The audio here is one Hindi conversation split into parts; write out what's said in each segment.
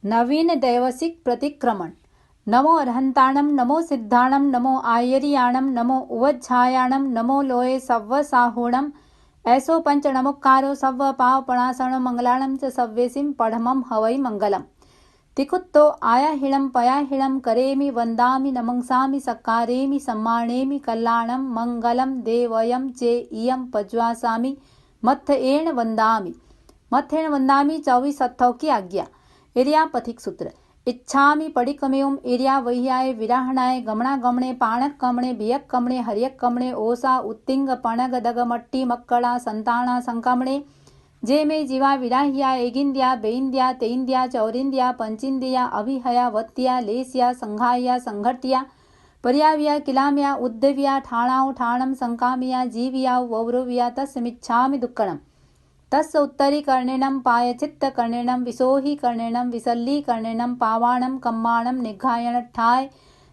नवीन दैवसिक प्रतिक्रमण। नमो अर्हंताणम, नमो सिद्धाणम, नमो आयरियाणम, नमो उवज्झायाणम, नमो लोये सव्व साहूणम। ऐसो पंच नमोकारो सव्व पावपणासण मंगलाणम च सव्यसिम पढ़मम हवै मंगलम। तिकुत्तो आयाहिणम पयाहिणम करेमि वंदामि नमंसामि सकारेमि सम्मानेमि कल्याणम मंगलम देवयम चे इयम पज्वासामि मत्थएण वंदामि। मत्थेण वंदामि 24 अथव की आज्ञा। इरिया पथिक सूत्र। इच्छामि पडिकमेउम इरिया वह्याय विराहणाय गमणा गमणे पाणक कमणे बियक कमणे हरियक कमणे ओसा उत्तिंग पणग दग मट्टी मक्कड़ा संताना संकमणे। जे में जीवा विराहिया एगिंद्या बेइंद्या तेइंद्या चौरिंद्या पंचिंद्या अभिहया वत्या लेस्या संघाया संघट्या पर्याव्या किलाम्या उद्धव्या ठाणाव ठाणम संकामिया जीविया वौरव्या तस्मिच्छामि दुक्कणम। तस्य उत्तरी कर्णेनम पायचित्त कर्णेनम विसोहि कर्णेनम विसल्ली कर्णेनम पावाणम कम्माणम निघायण ठाय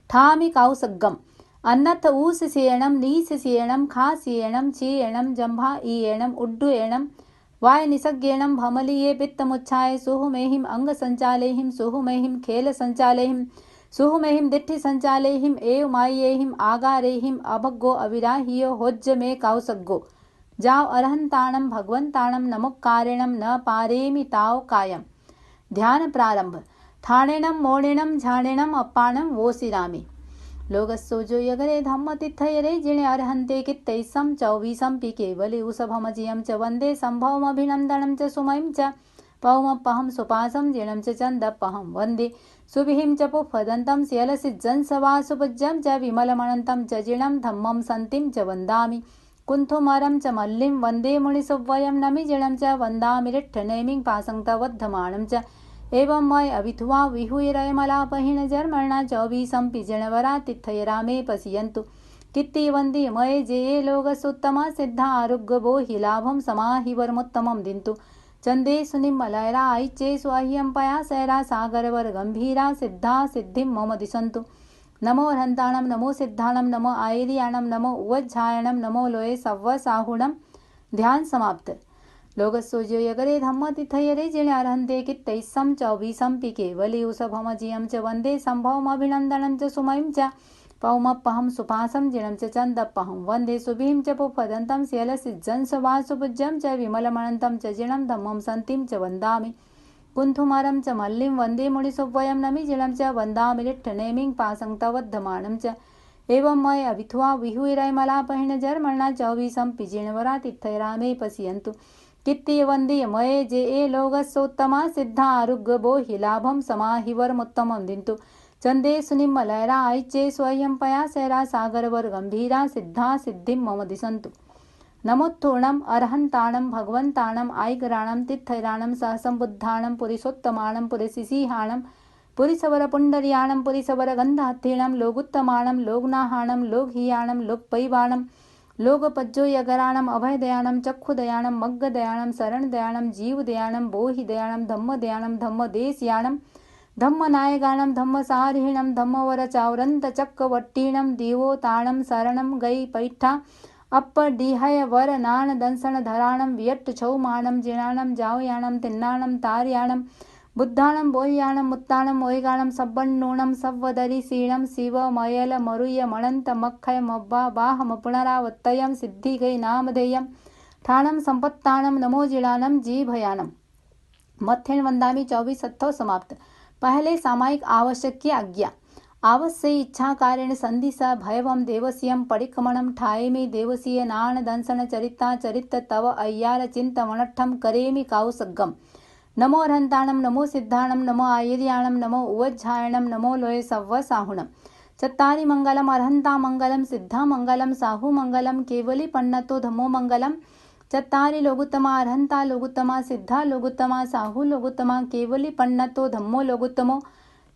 ठामि काउसग्गम। अन्नथ ऊस सियेणम नीस सियेणम खा सियेणम चीयेणम जंभा ईयेणम उड्डुयेणम वाय निसग्गेणम भमलीये पित्तमुच्छाय सुहुमेहिम अंग संचालेहिम सुहुमेहिम खेल संचालेहिम सुहुमेहिम दिट्ठि संचालेहिम एव मायेहिम आगारेहिम अभग्गो अविराहियो होज्ज में काउसग्गो। जाओ अर्हंताणम भगवंताणम नमोकारेणम न पारेमि ताव कायम। ध्यान प्रारंभ। ठाणेणम मोणेणम झाणेणम अप्पाणम वोसिरामि। लोगस्सोजो यगरे धम्म तिथयरे जिणे अर्हन्ते कित्तैसम 24 पि केवले उसभमजियम च वंदे संभवमभिनंदनम च सुमयम च पौमपहम सुपासम जिणम च चंदपहम वंदे सुभिहिम च पुफदंतम स्यलसिज्जन सवासुपज्जम च विमलमणंतम च जिणम धम्मम संतिम च वंदामि। कुंथुमरम च मल्लिम वंदे मुनिसुवयम नमिजिणम च वंदामिरिट्ठनेमिं पासंगतवद्धमाणम च एवं मय अभिथुवा विहुरयमलापहीन जर्मणा 24 पिजणवरा तिथयरा मे पसियन्तु कित्ति वंदी मये जे लोगसुत्तमा सिद्धा आरुग्य बोहि लाभम समाहिवरमुत्तमम दिन्तु। चंदे सुनिमलयरा आइचे स्वाह्यम पया सैरा सागरवर गंभीरा सिद्धा सिद्धिम मम दिशन्तु। नमो अर्हंताणम, नमो सिद्धाणम, नमो आयरियाणम, नमो उवज्झायणम, नमो लोये सव्व साहूणम। ध्यान समाप्त। लोगस्सोजो यगरे धम्म तिथयरे जिणे अर्हन्ते कित्तैसम 24 पि केवले उसभमजियम च वंदे संभवमभिनंदनम च सुमयम च पौमपहम सुपासम जिणम च चंदपहम वंदे सुभिम च पुफदंतम स्यलसिज्जन सवासुभुज्जम च विमलमणंतम च जिणम धम्मम संतिम च वंदामि। कुंथुमरम च मल्लिम वंदे मुनिसुवयम नमिजिणम च वंदामिरिट्ठनेमिं पासंगतवद्धमाणम च एवं मय अभिथुवा विहुरयमलापहीन जर्मणा 24 पिजिणवरा तिथयरा मे पसियन्तु कित्ति वंदी मये जे लोगस्सोत्तमा सिद्धा आरुग्य बोहि लाभम समाहिवरमुत्तमम दिन्तु। चंदे सुनिमलयरा आइचे स्वयं पया सैरा सागरवर गंभीरा सिद्धा सिद्धिम मम दिशन्तु। नमोत्थूर्णम अर्हंताणम भगवंताणम आयगराणम तिथयराणम सहसंबुद्धाणम पुरिसोत्तमाणम पुरिसिसिहाणम पुरिसवर पुंडरियाणम पुरिसवर गंधहत्थीणम लोगुत्तमाणम लोगनाहाणम लोकहियाणम लोकपैवाणम लोकपज्जोयगराणम अभयदयाणम चक्षुदयाणम मग्गदयाणम शरणदयाणम जीवदयाणम बोहिदयाणम धम्मदयाणम धम्मदेशयाणम धम्मनायगाणम धम्मसारिणम धम्मवरचावरंत चक्रवट्टीणम दिवोताणम शरणम गई पैठा अप्पडिहय वर नाण दंसण धराणम वियट्ट छौमाणम जिणाणम जावयाणम तिन्नाणम तारयाणम बुद्धाणम बोह्याणम मुत्ताणम ओयगाणम सब्बन्नूणम सव्वदरी सीणम शिव मयल मरुय मणंत मक्खय मब्बा बाहम पुनरावत्तयम सिद्धिगै नामधेयम ठाणम संपत्ताणम नमो जिणाणम जीभयाणम। मत्थेण वंदामि 24 अथव समाप्त। पहले सामायिक आवश्यक की आज्ञा। आवश्य इच्छा कारेण संधिसा भयवम देवसियम परिक्रमणम ठाएमि देवसीय नाण दंसन चरिता चरित तव अय्यार चिंतमणठम करेमि काउसग्गम। नमो अर्हंताणम, नमो सिद्धाणम, नमो आयरियाणम, नमो उवज्झायणम, नमो लोये सव्व साहूणम। चत्तारि मंगलम अर्हंता मंगलम सिद्धा मंगलम साहू मंगलम केवली पन्नतो धम्मो मंगलम। चत्तारि लोगुत्तमा अर्हंता लोगुत्तमा सिद्धा लोगुत्तमा साहू लोगुत्तमा केवली पन्नतो धम्मो लोगुत्तमो।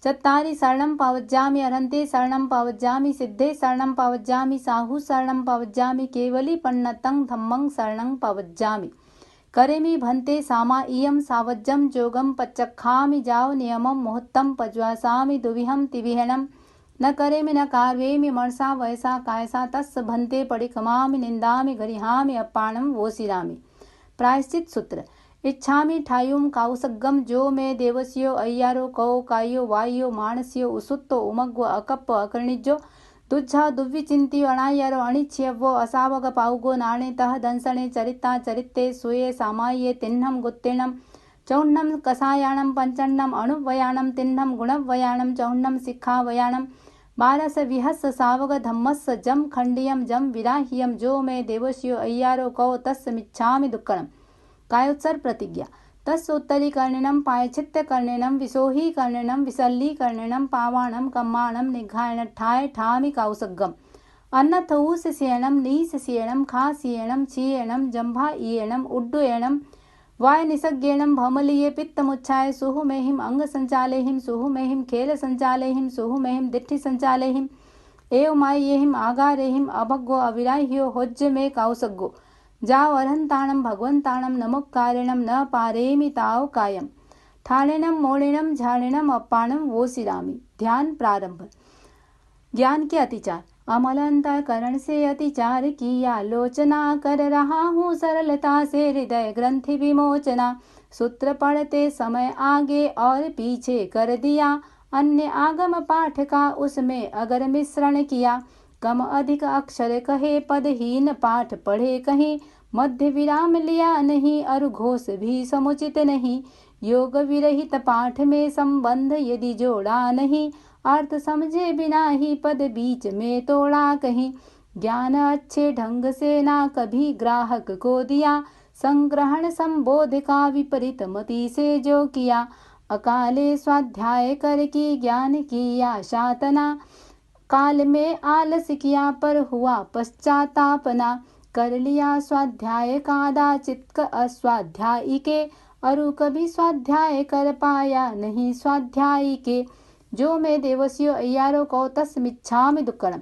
चत्तारि शरणं पावज्जामि अर्हन्ते शरणं पावज्जामि सिद्धे शरणं पावज्जामि साहू शरणं पावज्जामि केवली पन्नतं धम्मं शरणं पावज्जामि। करेमि भन्ते सामा इयं सावज्जं जोगं पच्चखामि जाव नियमं मुहूर्तं पज्वासामि दुविहं तिविहणं न करेमि न कार्वेमि मर्षा वयसा कायसा तस्य भन्ते पडिकमामि निन्दामि गरिहामि अप्पाणं वोसिरामि। प्रायश्चित सूत्र। इच्छामि ठायुम काउसग्गम जो मे देवस्यो अय्यारो कौ कायो वायो मानस्यो उसुत्तो उमग्व अकप्प अकर्णिजो दुज्झा दुव्विचिंतियो अणाय्यारो अणिच्छ्यव्वो असावग पाउगो नाणे तह दंसणे चरिता चरित्ते सुये सामाये तिन्नम गुत्तिणम चौन्नम कसायाणम पंचन्नम अणुवयाणम तिन्नम गुणवयाणम चौन्नम शिक्षावयाणम बारस विहस सावग धम्मस जम खंडियम जम विराह्यम जो मे देवस्यो अय्यारो कौ तस्य मिच्छामि दुक्कड़म। कायोत्सर प्रतिज्ञा तस्सोत्तरीकर्णिनं पायच्छित्यकर्णिनं विसोहीकर्णिनं विसल्लीकर्णिनं पावाणं कम्माणं निघायनठाय ठामि काउसग्गम। अन्नथऊसस्येणं नीसस्येणं खास्येणं क्षीयेणं जम्भायेणं उड्डयेणं वायनिसज्ञेणं भौमलीये पित्तमुच्छाय सुहुमेहिं अंगसंचालेहिं सुहुमेहिं खेलसंचालेहिं सुहुमेहिं दिट्ठिसंचालेहिं एवमायेहिं आगारेहिं अभग्गो अविराह्यो होज्य मे काउसग्गो जाओ अर्हंताणं भगवंताणं नमोक्कारेणं न पारेमि ताव कायम ठाणेणं मोणेणं झाणेणं अप्पाणं वोसिरामि। ध्यान प्रारंभ। ज्ञान के अतिचार। अमल अंतःकरण से अतिचार किया लोचना कर रहा हूँ सरलता से हृदय ग्रंथि विमोचना। सूत्र पढ़ते समय आगे और पीछे कर दिया अन्य आगम पाठ का उसमें अगर मिश्रण किया। कम अधिक अक्षर कहे पदहीन पाठ पढ़े कहीं मध्य विराम लिया नहीं और घोष भी समुचित नहीं। योग विरहित पाठ में संबंध यदि जोड़ा नहीं अर्थ समझे बिना ही पद बीच में तोड़ा कहीं। ज्ञान अच्छे ढंग से ना कभी ग्राहक को दिया संग्रहण संबोध का विपरीत मति से जो किया। अकाले स्वाध्याय कर की ज्ञान की आशा तना काल में आलस किया पर हुआ पश्चातापना। कर लिया स्वाध्याय कादाचित अस्वाध्यायी के अरु कभी स्वाध्याय कर पाया नहीं स्वाध्यायी के। जो मैं देवस्यो अय्यारो कौ तस्मिच्छामि दुक्कड़म।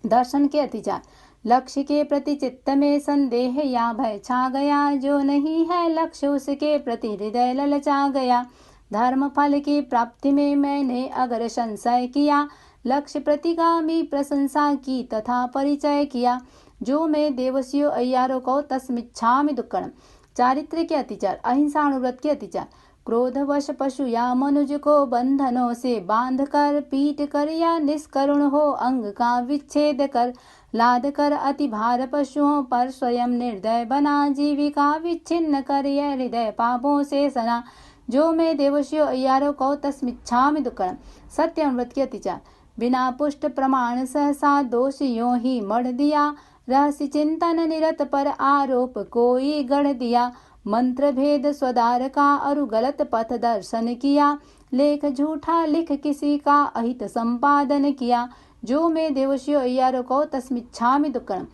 दर्शन के अतिचार। लक्ष्य के प्रति चित्त में संदेह या भय छा गया जो नहीं है लक्ष्य उसके प्रति हृदय ललचा गया। धर्म फल की प्राप्ति में मैंने अगर संशय किया लक्ष्य प्रतिगामी प्रशंसा की तथा परिचय किया। जो मैं देवस्यो अय्यारो कौ तस्मिच्छामि दुक्कड़म। चारित्र के अतिचार। अहिंसा अनुव्रत के अतिचार। क्रोधवश पशु या मनुज को बंधनों से बांध कर पीट कर या निष्करुण हो अंग का विच्छेद कर लाद कर अति भार पशुओं पर स्वयं निर्दय बना जीविका विच्छिन्न कर यह हृदय पापों से सना। जो मैं देवस्यो अय्यारो कौ तस्मिच्छामि दुक्कड़म। सत्य अनुव्रत के अतिचार। बिना पुष्ट प्रमाण सहसा दोष यों ही मढ़ दिया रहस्य चिंतन निरत पर आरोप कोई गढ़ दिया। मंत्र भेद स्वदार का अरु गलत पथ दर्शन किया लेख झूठा लिख किसी का अहित संपादन किया। जो मैं देवस्यो अय्यारो कौ तस्मिच्छामि दुक्कड़म।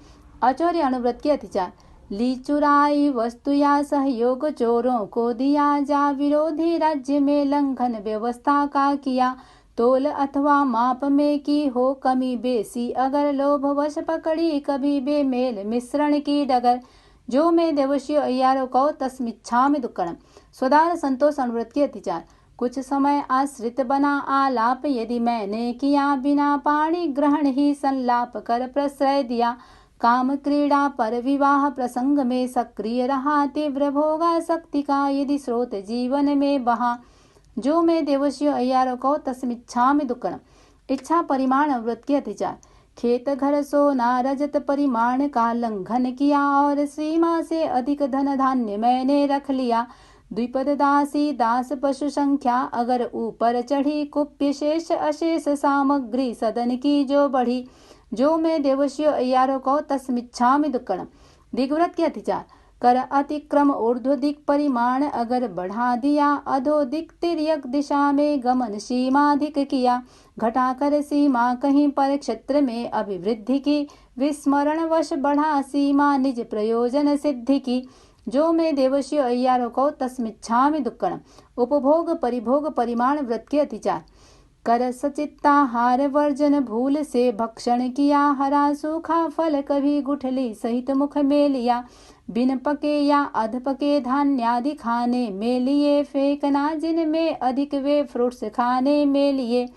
आचार्य अनुव्रत के अतिचार। ली चुराई वस्तु या सहयोग चोरों को दिया जा विरोधी राज्य में लंघन व्यवस्था का किया। तोल अथवा माप में की हो कमी बेसी अगर लोभवश पकड़ी कभी बेमेल मिश्रण की डगर। जो मैं देवस्यो अय्यारो कौ तस्मिच्छामि दुक्कड़म। स्वदार संतोष अनुव्रत के अतिचार। कुछ समय आश्रित बना आलाप यदि मैंने किया बिना पाणी ग्रहण ही संलाप कर प्रश्रय दिया। काम क्रीड़ा पर विवाह प्रसंग में सक्रिय रहा तीव्र भोगासक्ति का यदि स्रोत जीवन में बहा। जो मैं देवस्यो अय्यारो कौ तस्मिच्छामि दुक्कड़म। इच्छा परिमाण अनुव्रत के अतिचार। खेत घर सोना रजत परिमाण का लंघन किया और सीमा से अधिक धन धान्य मैंने रख लिया। द्विपद दासी दास पशु संख्या अगर ऊपर चढ़ी कुप्य शेष अशेष सामग्री सदन की जो बढ़ी। जो मैं देवस्यो अय्यारो कौ तस्मिच्छामि दुक्कड़म। दिग्व्रत के अतिचार। कर अतिक्रम ऊर्ध्व दिक परिमाण अगर बढ़ा दिया अधो दिक तिर्यक दिशा में गमन सीमाधिक किया। घटाकर सीमा कहीं पर क्षेत्र में अभिवृद्धि की विस्मरण वश बढ़ा सीमा निज प्रयोजन सिद्धि की। जो मैं देवस्यो अय्यारो कौ तस्मिच्छामि दुक्कड़म। उपभोग परिभोग परिमाण व्रत के अतिचार। कर सचित्ताहार वर्जन भूल से भक्षण किया हरा सूखा फल कभी गुठली सहित मुख में लिया। बिन पके या अध पके धान्यादि खाने में लिए फेंकना जिनमें अधिक वे फ्रूट्स खाने में लिए।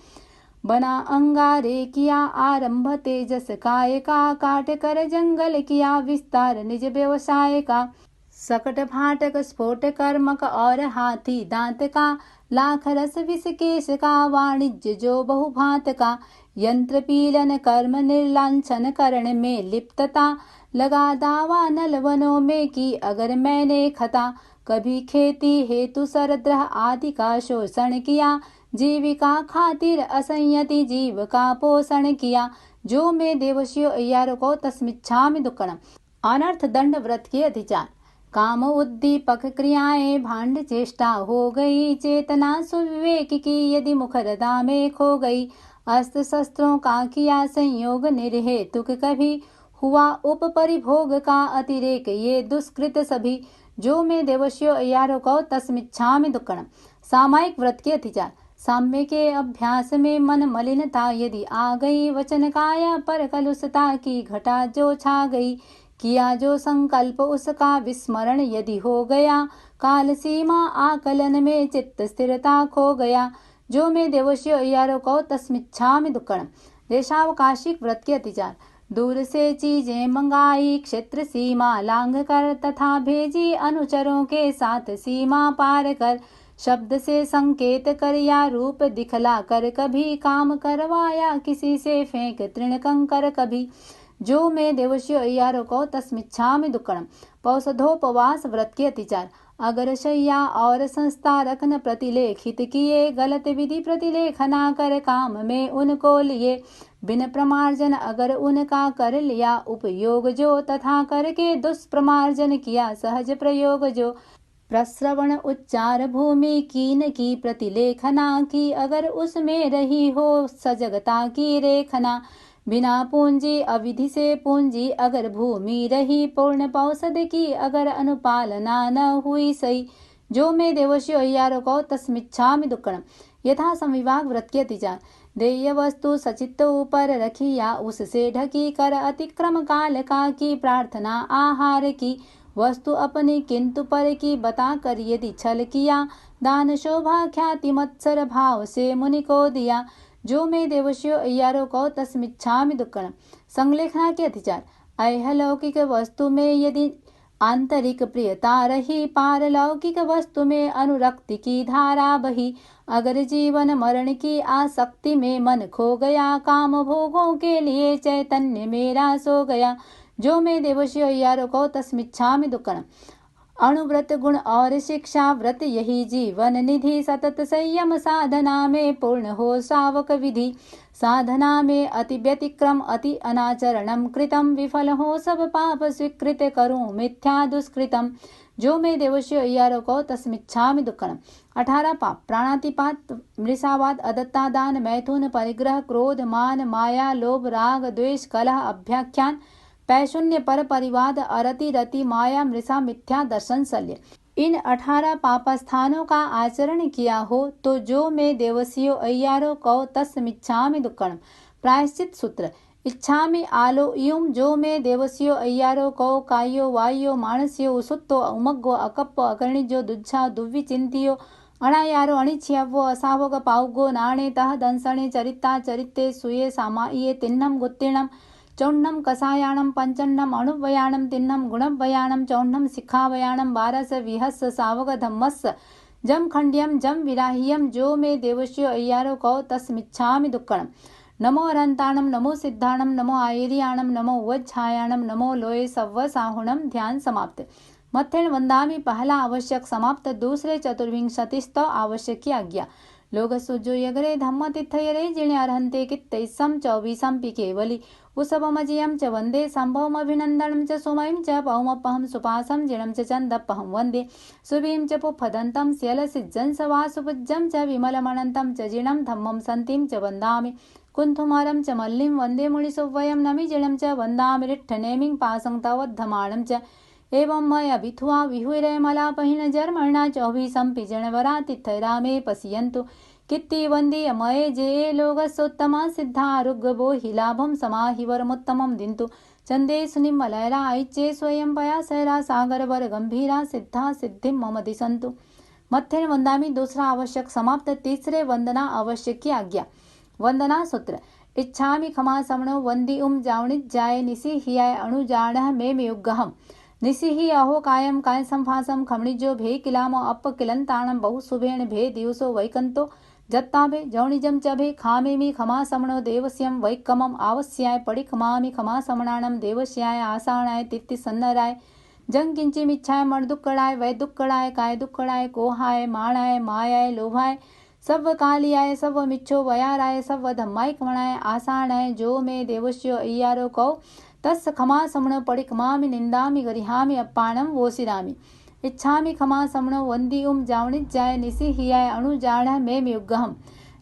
बना अंगारे किया आरंभ तेजस काय का काट कर जंगल किया विस्तार निज व्यवसाय का। सकट फाटक स्फोट कर्मक और हाथी दांत का, लाख रस विष केश का, वाणिज्य जो बहुभांत का, यंत्र पीलन कर्म निर्लांछन करण में लिप्तता, लगा दावा नल वनों में की अगर मैंने खता, कभी खेती हेतु सरद्रह आदि का शोषण किया, जीविका खातिर असंयति जीव का पोषण किया, जो मैं देवशियो अय्यारों को तस्मिच्छामि दुक्कड़म। अनर्थ दंड व्रत के अधिचार। काम उद्दीपक क्रियाएं भांड चेष्टा हो गई, चेतना सुविवेक की यदि मुखरदा में खो गई, अस्त्र शस्त्रों का किया संयोग निर्हेतुक कभी, हुआ उपपरिभोग का अतिरेक ये दुष्कृत सभी, जो मैं देवशियो अय्यारों को तस्मिच्छामि दुक्कड़म। सामायिक व्रत के अतिचार। साम्य के अभ्यास में मन मलिनता यदि आ गई, वचन काया पर कलुषता की घटा जो छा गई, किया जो संकल्प उसका विस्मरण यदि हो गया, काल सीमा आकलन में चित्त स्थिरता खो गया, जो मैं देवशियो अय्यारों को तस्मिच्छामि दुक्कड़म। देशावकाशिक व्रत के अतिचार। दूर से चीजें मंगाई, क्षेत्र सीमा लांघ कर, तथा भेजी अनुचरों के साथ सीमा पार कर, शब्द से संकेत कर या रूप दिखला कर, कभी काम करवाया किसी से फेंक तृण कंकर कभी, जो मैं देवशियो अय्यारों को तस्मिच्छामि दुक्कड़म। पौषधोपवास व्रत के अतिचार। अगर शैया और संस्था रखन प्रतिलेखित किए, गलत विधि प्रतिलेखना कर काम में उनको लिए, बिन प्रमार्जन अगर उनका कर लिया उपयोग जो, तथा करके दुष्प्रमार्जन किया सहज प्रयोग जो, प्रश्रवण उच्चार भूमि कीन की प्रतिलेखना की, अगर उसमें रही हो सजगता की रेखना, बिना पूंजी अविधि से पूंजी अगर भूमि रही, पूर्ण पौषध की अगर अनुपालना न हुई सही, जो मैं देवशियो अय्यारों को तस्मिच्छामि दुक्कड़म। यथा संविभाग व्रत के अतिचार। देय वस्तु सचित्त ऊपर रखी या उससे ढकी कर, अतिक्रम काल का की प्रार्थना आहार की, वस्तु अपनी किंतु पर की बता कर यदि छल किया, दान शोभा ख्याति मत्सर भाव से मुनि को दिया, जो मैं देवशियो अय्यारों को तस्मिच्छामि दुक्कड़म। संलेखना के अतिचार। ऐहलौकिक वस्तु में यदि आंतरिक प्रियता रही, पारलौकिक वस्तु में अनुरक्ति की धारा बही, अगर जीवन मरण की आसक्ति में मन खो गया, काम भोगों के लिए चैतन्य मेरा सो गया, जो मैं देवशियो अय्यारों को तस्मिच्छामि दुक्कड़म। अणुव्रत गुण और शिक्षा व्रत यही जीवन निधि, सतत संयम साधना में पूर्ण हो श्रावक विधि, साधना में अति व्यतिक्रम अति अनाचरणम कृतम, विफल हो सब पाप स्वीकृत करूं मिथ्या दुष्कृतम, जो मैं देवशियो अय्यारों को तस्मिच्छामि दुक्कड़म। 18 पाप। प्राणातिपात, मृषावाद, अदत्ता दान, मैथुन, परिग्रह, क्रोध, मान, माया, लोभ, राग, द्वेष, कलह, अभ्याख्यान, पैशून्य, पर परिवाद, अरति, रति, माया, मृषा, मिथ्या दर्शन, शल्य। इन 18 पापस्थानों का आचरण किया हो तो जो मैं देवशियो अय्यारों को तस्मिच्छामि दुक्कड़म। प्रायश्चित सूत्र। इच्छामि आलो युम, जो मैं देवशियो अय्यारों को कायो वायो मानस्यो उसुत्तो उमग्गो अकप्पो अकर्णिजो दुच्छा दुव्वि चिंतियो अणायारो अणिच्छ्यवो असावग पाउगो नाणे तह दंसणे चरिता चरिते सुये सामाइये तिन्नम गुत्तीर्णम चौण्णम कषायाणम पंचन्नम अणुव्ययाणम तिन्नम गुणव्ययाणम चौण्णम शिखावयाणम 12 विहस सावग धम्मस जम खंड्यम जम विराह्यम, जो मैं देवशियो अय्यारों को तस्मिच्छामि दुक्कड़म। नमो अरहंताणम, नमो सिद्धाणम, नमो आयर्याणम, नमो उवज्झायाणम, नमो लोये सव्व साहुणम। ध्यान समाप्त। मत्थेण वंदामि पहला आवश्यक समाप्त। दूसरे चतुर्विंशतिस्तव आवश्यक की आज्ञा। लोग सुजो यगरे धम्म तिथयरे जिणे अर्हन्ते कित्तैस्सम 24 केवली उसभमजयं च वन्दे सम्भवमभिनन्दनं च सुमयं च पौमपहं सुपासं जिणं च चन्दपहं वन्दे सुभीं च पुफदन्तं स्यलसिज्जं सवासुपुज्जं च विमलमनन्तं च जिणं धम्मं सन्तीं च वन्दामि कुन्थुमरं च मल्लिं वन्दे मुनिसुव्वयं नमि जिणं च वन्दामि रिट्ठनेमिं पासं तवद्धमाणं च एवं मया विथुआ विहुरमलापहिन जर्मणा चौभिसंपि जनवरा तिथैरा मे पश्यन्तु कित्ति वन्दीय मये जे लोकसोत्तमा सिद्धारुग्गो हि लाभं समाहिवरमुत्तमं दिन्तु चन्दे सुनिमलयरा ऐच्चे स्वयं पयासरा सागरवर गंभीरा सिद्धा सिद्धिं मम दिशन्तु। मत्थेन वंदामि दूसरा आवश्यक समाप्त। तीसरे वंदना आवश्यक की आज्ञा। वंदना सूत्र। इच्छामि खमा समणो वंदी जावणित जाय निसी हियाय अणुजाणः मे युगहम निशिहि अहो कायम काय संफासम खमणिजो भे किलामो अप किलंताणम बहुशुभेण भे दिवसो वैकंतो जत्ताभे जौणिजम च भे खामेमि खमा समणो देवस्यम वैकमम आवस्याय पडिखमामि खमा समणाणम देवस्याय आसाणाय तित्ति सन्नराय जंग किंचिमिच्छाय मणदुक्कड़ाय वैदुक्कड़ाय काय दुक्कड़ाय कोहाय माणाय मायाय लोभाय सव कालियाय सव मिच्छो वयाराय सव धम्माय कमणाय आसाणाय जो मे देवस्यो अय्यारो कौ तस् खमा समण पडिखमामि निंदामि गरिहामि अप्पाणम वोसिरामि इच्छामि खमा समणो वंदी जावणिज्जाय निसिहियाय अणुजाण मे युगहम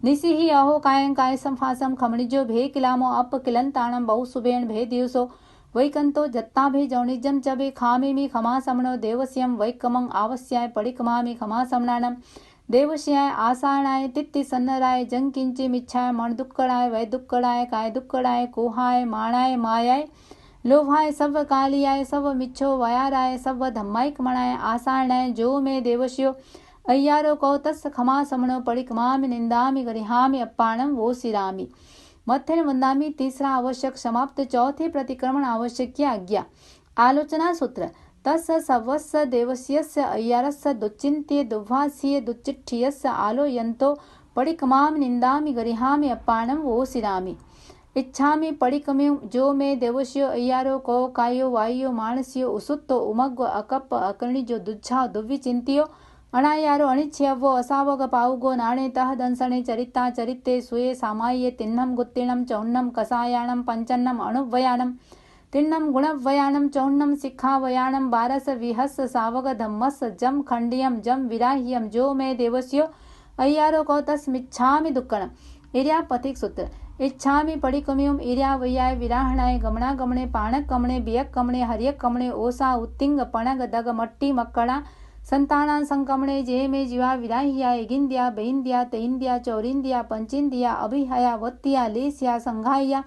निसिहि अहो कायं काय संफासम खमणिजो भे किलामो अप किलंताणम बहुशुभेण भे दिवसो वैकंतो जत्ता भे जौणिजम च भे खामेमि खमा समणो देवस्यम वैकमं आवस्याय पडिखमामि खमा समणानम देवस्याय आसाणाय तित्ति सन्नराय जंग किंचिमिच्छाय मणदुक्कड़ाय वैदुक्कड़ाय काय दुक्कड़ाय कोहाय माणाय मायाय लोभाय सव कालियाय सव मिच्छो वयाराय सव धम्माय कमणाय आसाणाय जो मे देवस्यो अय्यारो कौ तस् खमा समणो पडिखमामि निंदामि गरिहामि अप्पाणम वोसिरामि मध्यन वंदामि। तीसरा आवश्यक समाप्त। चौथे प्रतिक्रमण आवश्यक की आज्ञा। आलोचना सूत्र। तस् सवस्य देवस्यस्य अय्यारस्य दुच्चिन्त्ये दुर्भाष्ये दुच्चिट्ठियस्य आलोयन्तो पडिखमामि निंदामि गरिहामि अप्पाणम वोसिरामि इच्छामि पडिकम्यु जो मे देवस्यो अय्यारो कौ कायो वायो मानस्यो उसुत्तो उमग्व अकप्प अकर्णिजो दुच्छा दुर्विचिन्त्यो अणायारो अनिच्छ्यवो असावग पाउगो नाणे तह दंसणे चरिता चरिते सुये सामाये तिन्नम गुत्तिणम चौन्नम कसायाणम पंचन्नम अणुव्वयाणम तिन्नम गुणव्वयाणम चौन्नम सिक्खावयाणम बारस विहस सावग धम्मस जम खंडियम जम विराह्यम जो मे देवस्यो अय्यारो कौ तस्मिच्छामि दुक्कणम। इर्यापतिक सूत्र। इच्छामि पडिकम्युम इर्या वैयाय विराहणाय गमना गमणे पाणक कमणे बियक कमणे हरियक कमणे ओसा उत्तिंग पणग दग मट्टी मक्कड़ा संताना संकमणे जे मे जीवा विराह्या इगिंद्या बेइंद्या तेइंद्या चौरिंद्या पंचिंद्या अभिहया वत्तिया लेस्या संघाया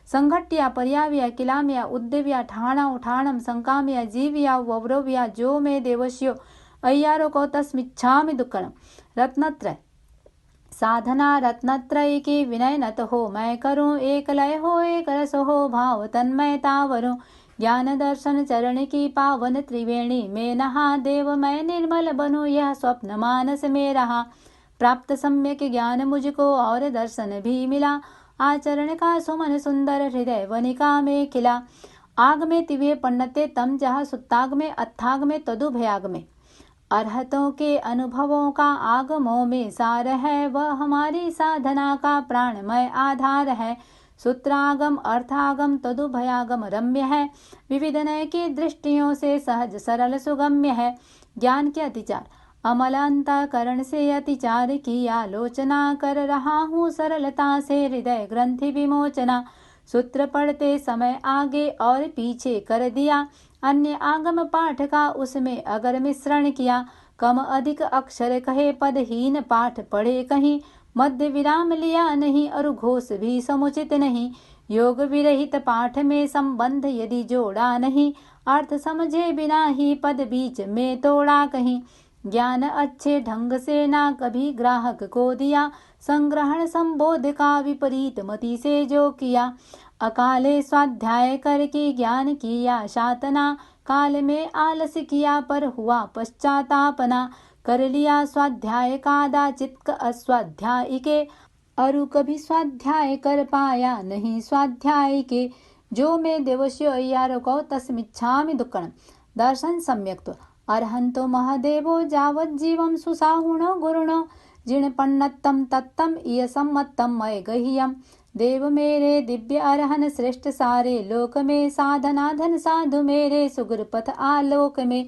संघट्या पर्याव्या किलाम्या उद्देव्या ठाणा उठाणम संकाम्या जीव्या वव्रव्या जो मे देवस्यो अय्यारो कौ तस्मिच्छामि दुक्कणम। रत्नत्रय। साधना रत्नत्रय की विनय नत हो मैं करूं एक लय हो एक रस हो भाव तन्मयता वरूं ज्ञान दर्शन चरण की पावन त्रिवेणी में नहा देव मैं निर्मल बनूं यह स्वप्न मानस में रहा प्राप्त सम्यक ज्ञान मुझको और दर्शन भी मिला आचरण का सुमन सुंदर हृदय वनिका में खिला आग में तिवे पन्नते तम जहाँ सुत्ताग में अत्थाग में तदु भयाग में अरहतों के अनुभवों का आगमों में सार है वह हमारी साधना का प्राणमय आधार है सूत्रागम अर्थागम तदुभयागम रम्य है विविध नय की दृष्टियों से सहज सरल सुगम्य है ज्ञान के अतिचार अमल अंतःकरण से अतिचार की आलोचना कर रहा हूँ सरलता से हृदय ग्रंथि विमोचना सूत्र पढ़ते समय आगे और पीछे कर दिया अन्य आगम पाठ का उसमें अगर मिश्रण किया कम अधिक अक्षर कहे पदहीन पाठ पढ़े कहीं मध्य विराम लिया नहीं और घोष भी समुचित नहीं योग विरहित पाठ में संबंध यदि जोड़ा नहीं अर्थ समझे बिना ही पद बीच में तोड़ा कहीं ज्ञान अच्छे ढंग से ना कभी ग्राहक को दिया संग्रहण संबोध का विपरीत मति से जो किया अकाले स्वाध्याय करके ज्ञान किया शातना काल में आलस किया पर हुआ पश्चातापना कर लिया स्वाध्याय कादाचित अस्वाध्याय के अरु कभी स्वाध्याय कर पाया नहीं स्वाध्याय के जो मैं देवस्यो अय्यारो कौ तस्मिच्छामि दुक्कणम। दर्शन सम्यक्तो अर्हंतो महादेवो जावत जीवम सुसाहुणो गुरुणो जिण पन्नत्तम तत्तम इय सम्मत्तम मय गह्यम देव मेरे दिव्य अरहन श्रेष्ठ सारे लोक में साधना धन साधु मेरे सुगुर पथ आलोक में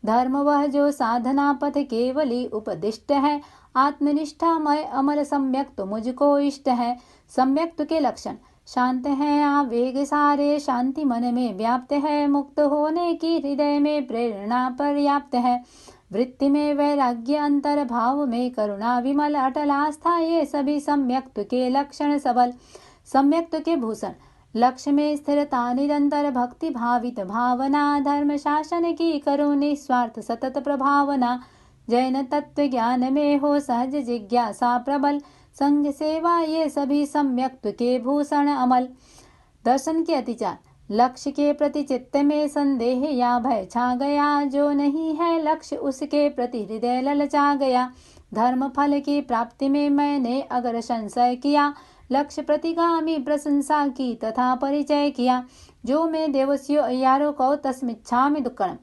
धर्म वह जो साधना पथ केवली उपदिष्ट है आत्मनिष्ठामय अमल सम्यक तो मुझको इष्ट है। सम्यक्त के लक्षण शांत है आवेग सारे शांति मन में व्याप्त है मुक्त होने की हृदय में प्रेरणा पर्याप्त है वृत्ति में वैराग्य अंतर भाव में करुणा विमल अटल आस्था ये सभी सम्यक्त के लक्षण सबल। सम्यक्त के भूषण लक्ष्य में स्थिरता निरंतर भक्ति भावित भावना धर्म शासन की करो निस्वार्थ सतत प्रभावना जैन तत्व ज्ञान में हो सहज जिज्ञासा प्रबल संग सेवा ये सभी सम्यक्त के भूषण अमल। दर्शन के अतिचार लक्ष्य के प्रति चित्त में संदेह या भय छा गया, जो नहीं है लक्ष्य उसके प्रति हृदय ललचा गया। धर्म फल की प्राप्ति में मैंने अगर संशय किया, लक्ष्य प्रतिगामी प्रशंसा की तथा परिचय किया। जो मैं देवस्यो अय्यारो को तस्मिच्छामि दुक्कड़म।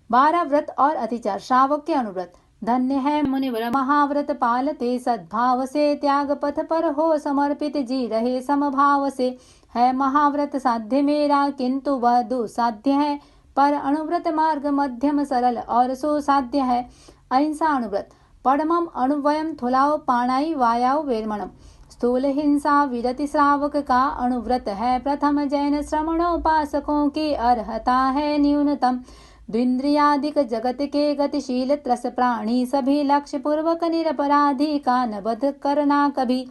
12 व्रत और अतिचार। श्रावक के अनुव्रत। धन्य है मुनिवर महाव्रत पालते, सद्भाव से त्याग पथ पर हो समर्पित, जी रहे समभाव से। है महाव्रत साध्य मेरा, किंतु वह दुसाध्य है, पर अनुव्रत मार्ग मध्यम सरल और सुसाध्य है। अहिंसा अनुव्रत। पडमम अणुवयम थुलाओ पाणाई वायाओ वेरमणम। स्थूल हिंसा विरति श्रावक का अनुव्रत है प्रथम, जैन श्रमणोपासकों की अर्हता है न्यूनतम। द्विंद्रियादिक जगत के गतिशील त्रस प्राणी, सभी लक्ष्य पूर्वक निरपराधी का न बध करना कभी।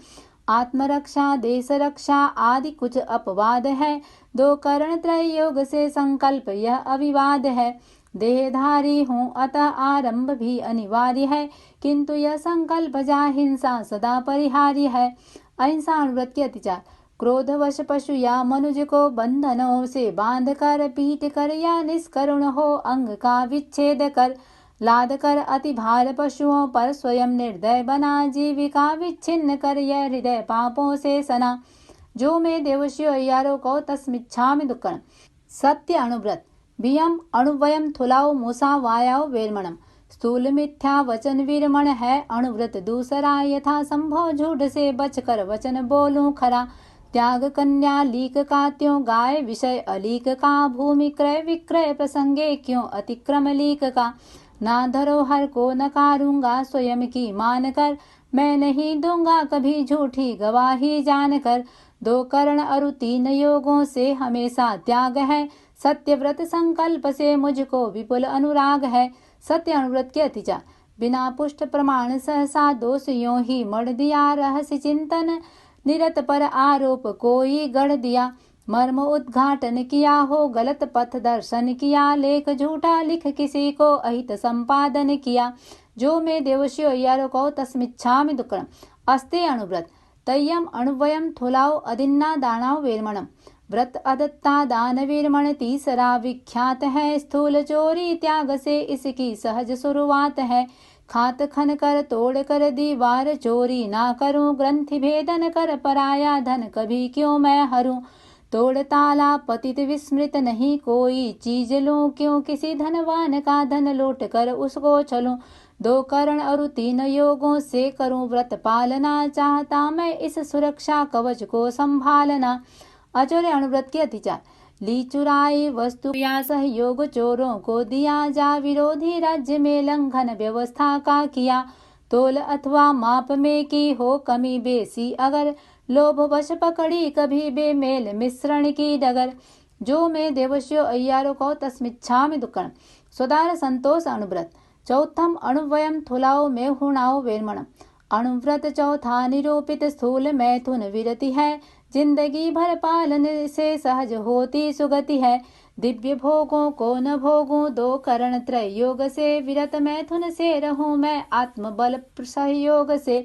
आत्मरक्षा देश रक्षा आदि कुछ अपवाद है, 2 करण त्रय योग से संकल्प यह अविवाद है। देहधारी हूँ अतः आरंभ भी अनिवार्य है, किंतु यह संकल्प जा हिंसा सदा परिहार्य है। अहिंसा अनुव्रत के अतिचार। क्रोधवश पशु या मनुज को बंधनों से बांध कर, पीट कर या निष्करुण हो अंग का विच्छेद कर, लाद कर अति भार पशुओं पर स्वयं निर्दय बना, जीविका विच्छिन्न कर यह हृदय पापों से सना। जो मैं देवस्यो अय्यारो को तस्मिच्छामि दुक्कड़म। सत्य अनुव्रत। बियम अणुवयम थुलाओ मूसा वायाओ वेरमणम। स्थूल मिथ्या वचन विरमण है अनुव्रत दूसरा, यथा संभव झूठ से बचकर वचन बोलूं खरा। त्याग कन्या लीक का त्यों गाय विषय अलीक का, भूमि क्रय विक्रय प्रसंगे क्यों अतिक्रम लीक का। ना धरोहर को नकारूंगा स्वयं की मान कर, मैं नहीं दूंगा कभी झूठी गवाही जानकर। 2 करण अरु 3 योगों से हमेशा त्याग है, सत्यव्रत संकल्प से मुझको विपुल अनुराग है। सत्य अनुव्रत के अतिचार। बिना पुष्ट प्रमाण सहसा दोष यों ही मढ़ दिया, रहस्य चिंतन निरत पर आरोप कोई गढ़ दिया। मर्म उद्घाटन किया हो गलत पथ दर्शन किया, लेख झूठा लिख किसी को अहित संपादन किया। जो मैं देवस्यो अय्यारो को तस्मिच्छामि दुक्कड़म। अस्ते अनुव्रत। तय्यम अणुवयम थुलाओ अदिन्ना दानाओ वेरमणम। व्रत अदत्ता दान वीरमण तीसरा विख्यात है, स्थूल चोरी त्याग से इसकी सहज शुरुआत है। खात खन कर तोड़ कर दीवार चोरी ना करूं, ग्रंथि भेदन कर पराया धन कभी क्यों मैं हरूं। तोड़ ताला पतित विस्मृत नहीं कोई चीज लूं, क्यों किसी धनवान का धन लूट कर उसको चलूं। 2 करण और 3 योगों से करूं व्रत पालना, चाहता मैं इस सुरक्षा कवच को संभालना। अचोर्य अनुव्रत के अतिचार। ली चुराई वस्तु या सहयोग चोरों को दिया, जा विरोधी राज्य में लंघन व्यवस्था का किया। तोल अथवा माप में की हो कमी बेसी अगर, लोभ वश पकड़ी कभी बेमेल मिश्रण की डगर। जो मैं देवस्यो अय्यारो को तस्मिच्छामि दुक्कड़म। स्वदार संतोष अनुव्रत। चौथम अणुवयम थुलाओ में हुणाओ वेरमणम। अणुव्रत चौथा निरूपित स्थूल मैथुन विरति है, जिंदगी भर पालन से सहज होती सुगति है। दिव्य भोगों को न भोगूं, 2 करण त्रय योग से, विरत मैथुन से रहूं मैं आत्मबल सहयोग से।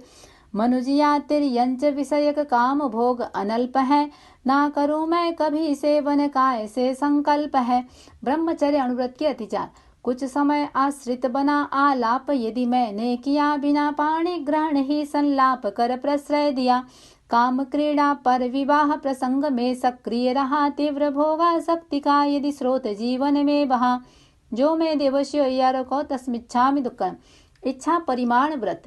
मनुजिया तिर्यंच विषयक काम भोग अनल्प है, ना करूं मैं कभी सेवन काय से संकल्प है। ब्रह्मचर्य अनुव्रत के अतिचार। कुछ समय आश्रित बना आलाप यदि मैंने किया, बिना पाणी ग्रहण ही संलाप कर प्रश्रय दिया। काम क्रीड़ा पर विवाह प्रसंग में सक्रिय रहा, तीव्र भोगासक्ति का यदि स्रोत जीवन में बहा। जो मैं देवस्यो अय्यारो को तस्मिच्छामि दुक्कड़म। इच्छा परिमाण व्रत।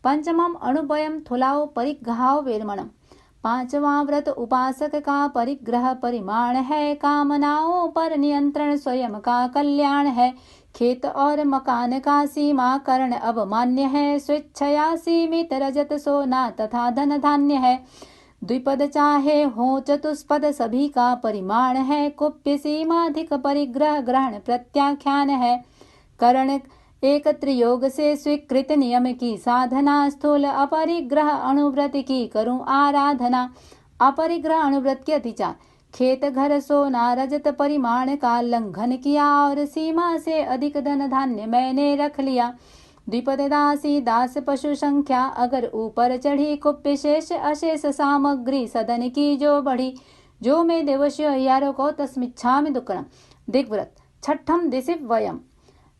पंचमम अणुवयम थुलाओ परिग्रहाओ वेरमणम। 5वां व्रत उपासक का परिग्रह परिमाण है, कामनाओं पर नियंत्रण स्वयं का कल्याण है। खेत और मकान का सीमा करण अवमान्य है, स्वेच्छया सीमित रजत सोना तथा धन धान्य है। द्विपद चाहे हो चतुष्पद सभी का परिमाण है, कुप्य सीमाधिक परिग्रह ग्रहण प्रत्याख्यान है। करण एक त्रियोग से स्वीकृत नियम की साधना, स्थूल अपरिग्रह अणुव्रत की करूं आराधना। अपरिग्रह अणुव्रत के अतिचार। खेत घर सोना रजत परिमाण का लंघन किया, और सीमा से अधिक धन धान्य मैंने रख लिया। द्विपद दासी दास पशु संख्या अगर ऊपर चढ़ी, कुप्य शेष अशेष सामग्री सदन की जो बढ़ी। जो मे देवस्यो अय्यारो को तस्मिच्छामि दुक्कडम। दिग्व्रत छठम दिशिव वयम।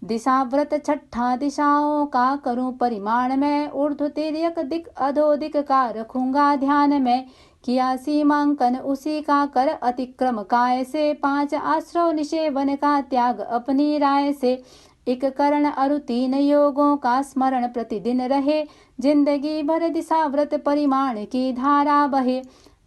दिशाव्रत छठा दिशाओं का करूं परिमाण में, ऊर्ध्व तिर्यक दिक अधोदिक का रखूंगा ध्यान में। किया सीमांकन उसी का कर अतिक्रम काय से, 5 आश्रव निषेवन का त्याग अपनी राय से। एक करण अरु 3 योगों का स्मरण प्रतिदिन रहे, जिंदगी भर दिशाव्रत परिमाण की धारा बहे।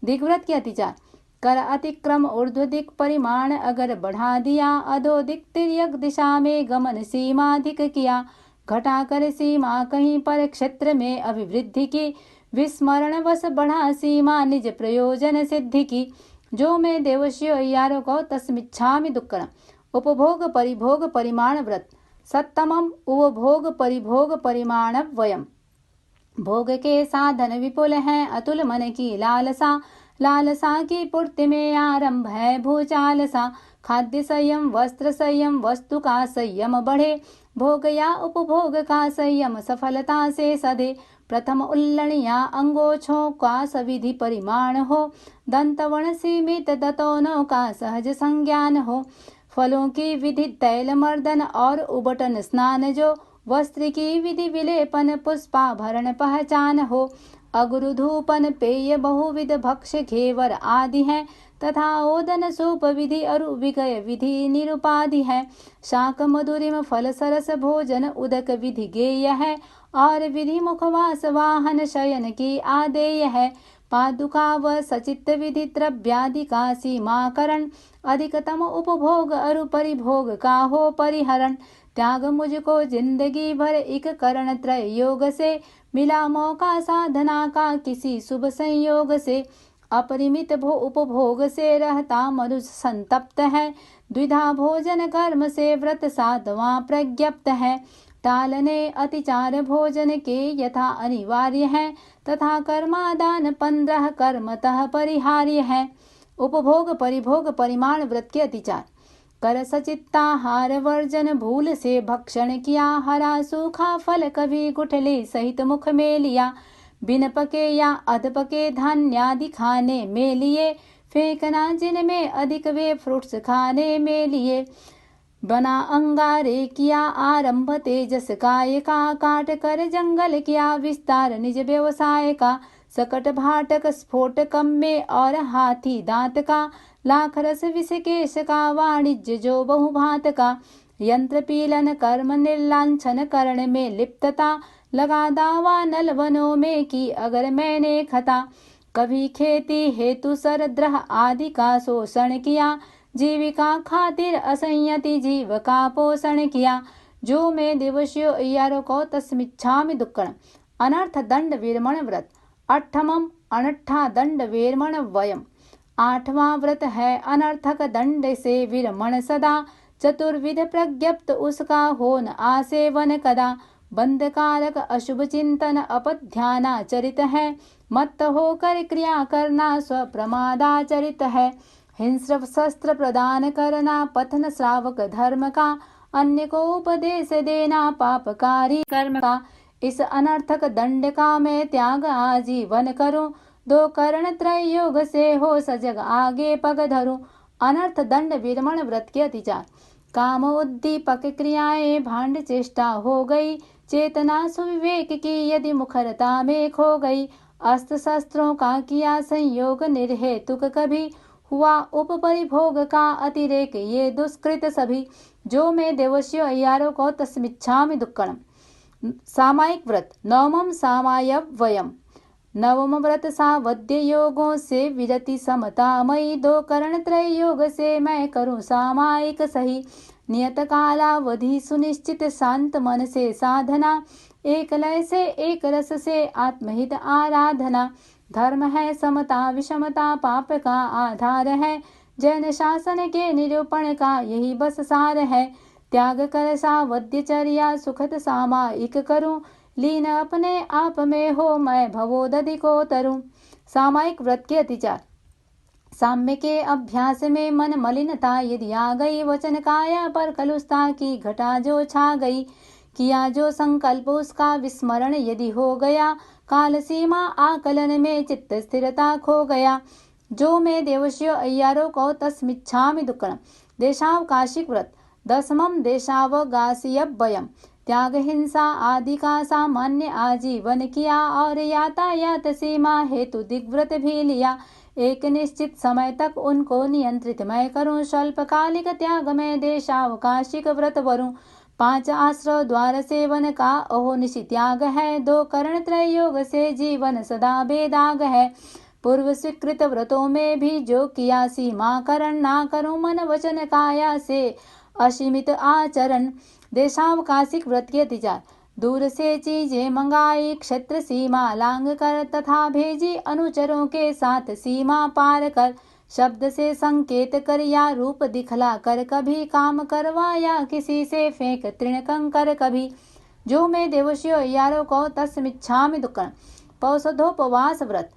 दिग्व्रत के अतिचार। कर अतिक्रम ऊर्ध्व दिक परिमाण अगर बढ़ा दिया, अधोदिक तिर्यक दिशा में गमन सीमाधिक किया। घटा कर सीमा कहीं पर क्षेत्र में अभिवृद्धि की, विस्मरण वश बढ़ा सीमा निज प्रयोजन सिद्धि की। जो मैं देवस्यो अय्यारो को तस्मिच्छामि दुक्कडम। उपभोग परिभोग परिमाण व्रत। सप्तमम उपभोग परिभोग परिमाण वयम। भोग के साधन विपुल हैं, अतुल मन की लालसा। लालसा की पूर्ति में आरंभ है भूचालसा। खाद्य संयम वस्त्र संयम वस्तु का संयम बढ़े, भोग या उपभोग का संयम सफलता से सधे। प्रथम उल्लण या अंगोछों का सविधि परिमाण हो, दंतवर्ण सीमित दतोनों का सहज संज्ञान हो। फलों की विधि तैल मर्दन और उबटन स्नान जो, वस्त्र की विधि विलेपन पुष्पाभरण पहचान हो। अगुरु धूपन पेय बहुविध भक्ष्य घेवर आदि हैं, तथा ओदन सूप विधि अरु विगय विधि निरुपाधि है। शाक मधुरिम फल सरस भोजन उदक विधि गेय है, और विधि मुखवास वाहन शयन की आदेय है। पादुका व सचित विधि द्रव्यादि का सीमाकरण, अधिकतम उपभोग अरु परिभोग का हो परिहरण। त्याग मुझको जिंदगी भर एक करण त्रय योग से, मिला मौका साधना का किसी शुभ संयोग से। अपरिमित उपभोग से रहता मनुष्य संतप्त है, द्विधा भोजन कर्म से व्रत साधवां प्रज्ञप्त है। टालने अतिचार भोजन के यथा अनिवार्य है, तथा कर्मादान 15 कर्मतः परिहार्य है। उपभोग परिभोग परिमाण व्रत के अतिचार। कर सचित्ताहार वर्जन भूल से भक्षण किया, हरा सूखा फल कभी गुठली सहित मुख में लिया। बिन पके या अध पके धान्यादि खाने में लिए, फेंकना जिनमें अधिक वे फ्रूट्स खाने में लिए। बना अंगारे किया आरंभ तेजस काय का, काट कर जंगल किया विस्तार निज व्यवसाय का। सकट भाटक स्फोटकम में और हाथी दांत का, लाख रस विषकेश का वाणिज्य जो बहुभांत का। यंत्र पीलन कर्म निर्लांछन करण में लिप्तता, लगा दावा नल वनों में की अगर मैंने खता। कभी खेती हेतु सरद्रह आदि का शोषण किया, जीविका खातिर असंयति जीव का पोषण किया। जो मैं दिवस्यो अय्यारो को तस्मिच्छामि दुक्कडम। अनर्थ दंड विरमण व्रत। अठमम अनट्ठा दंड विरमण वयम। 8वां व्रत है अनर्थक दंड से विरमण सदा, चतुर्विध प्रज्ञप्त उसका होन आसेवन कदा। बंधकारक अशुभ चिंतन अपध्यानाचरित है, मत्त होकर क्रिया करना स्वप्रमादाचरित है। हिंस्र शस्त्र प्रदान करना पथन श्रावक धर्म का, अन्य को उपदेश देना पापकारी कर्म का। इस अनर्थक दंड का मैं त्याग आजीवन करूं, 2 करण त्रय योग से हो सजग आगे पग धरूं। अनर्थ दंड विरमण व्रत के अतिचार। काम उद्दीपक क्रियाएं भांड चेष्टा हो गई, चेतना सुविवेक की यदि मुखरता में खो गई। अस्त्र शस्त्रों का किया संयोग निर्हेतुक कभी, हुआ उपपरिभोग का अतिरेक ये दुष्कृत सभी। जो मैं देवस्यो अय्यारो को तस्मिच्छामि दुक्कडम। सामायिक व्रत। नवमम सामायव वयम। नवम व्रत सावध्य योगों से विरति समतामयी, 2 करण त्रय योग से मैं करूं सामायिक सही। नियत कालावधि सुनिश्चित शांत मन से साधना, एक लय से एक रस से आत्महित आराधना। धर्म है समता विषमता पाप का आधार है, जैन शासन के निरूपण का यही बस सार है। त्याग कर सावध्यचर्या सुखद सामायिक करूं, लीन अपने आप में हो मैं भवोदधि को तरूं। सामायिक व्रत के अतिचार। साम्य के अभ्यास में मन मलिनता यदि आ गई, वचन काया पर कलुषता की घटा जो छा गई। किया जो संकल्प उसका विस्मरण यदि हो गया, काल सीमा आकलन में चित्त स्थिरता खो गया। जो मे देवस्यो अय्यारो को तस्मिच्छामि दुक्कड़म। देशावकाशिक व्रत। 10वां देशावकाशीयव्ययम। त्याग हिंसा आदि का सामान्य आजीवन किया और यातायात सीमा हेतु दिग्व्रत भी लिया। एक निश्चित समय तक उनको नियंत्रित मैं करूं। स्वल्पकालिक त्याग में देशावकाशिक व्रत वरूं। 5 आश्रय द्वार सेवन का अहोनिशि त्याग है। 2 करण त्रय योग से जीवन सदा बेदाग है। पूर्व स्वीकृत व्रतों में भी जो किया सीमा करण ना करूं। मन वचन काया से असीमित आचरण। देशावकाशिक व्रत के अतिचार। दूर से चीजें मंगाई क्षेत्र सीमा लांग कर तथा भेजी अनुचरों के साथ सीमा पार कर। शब्द से संकेत कर या रूप दिखला कर कभी काम करवाया किसी से फेंक तृण कंकर कभी। जो मैं देवस्यो अय्यारो को तस्मिच्छामि दुक्कड़म। पौषधोपवास व्रत।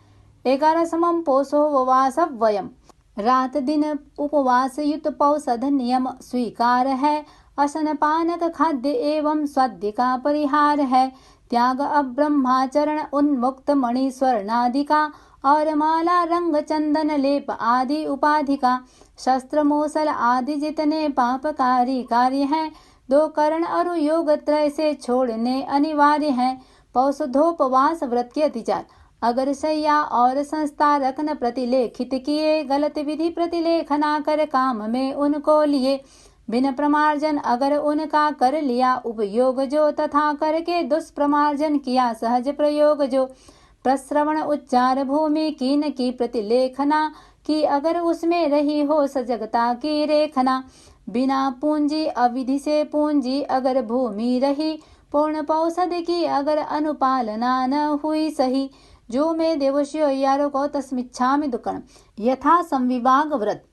11वां पौषोपवासव्ययम। रात दिन उपवास युक्त पौषध नियम स्वीकार है। अशनपानक खाद्य एवं स्वाद्य का परिहार है। त्याग अब्रह्माचरण उन्मुक्त मणि स्वर्णादि का और माला रंग चंदन लेप आदि उपाधि का। शस्त्र मूसल आदि जितने पापकारी कार्य हैं 2 करण और योग त्रय से छोड़ने अनिवार्य हैं। पौषधोपवास व्रत के अतिचार। अगर शैया और संस्था रखन प्रतिलेखित किए गलत विधि प्रतिलेखना कर काम में उनको लिए। बिन प्रमार्जन अगर उनका कर लिया उपयोग जो तथा करके दुष्प्रमार्जन किया सहज प्रयोग जो। प्रश्रवण उच्चार भूमि की न की प्रतिलेखना की अगर उसमें रही हो सजगता की रेखना। बिना पूंजी अविधि से पूंजी अगर भूमि रही। पूर्ण पौषध की अगर अनुपालना न हुई सही। जो मैं देवस्यो अय्यारो को तस्मिच्छामि दुक्कड़म। यथा संविभाग व्रत।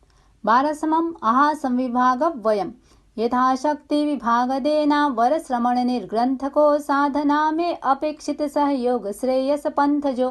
12वां आहा संविभागव्ययम। यथाशक्ति विभाग देना वर श्रमण निर्ग्रंथ को साधना में अपेक्षित सहयोग श्रेयस पंथ जो।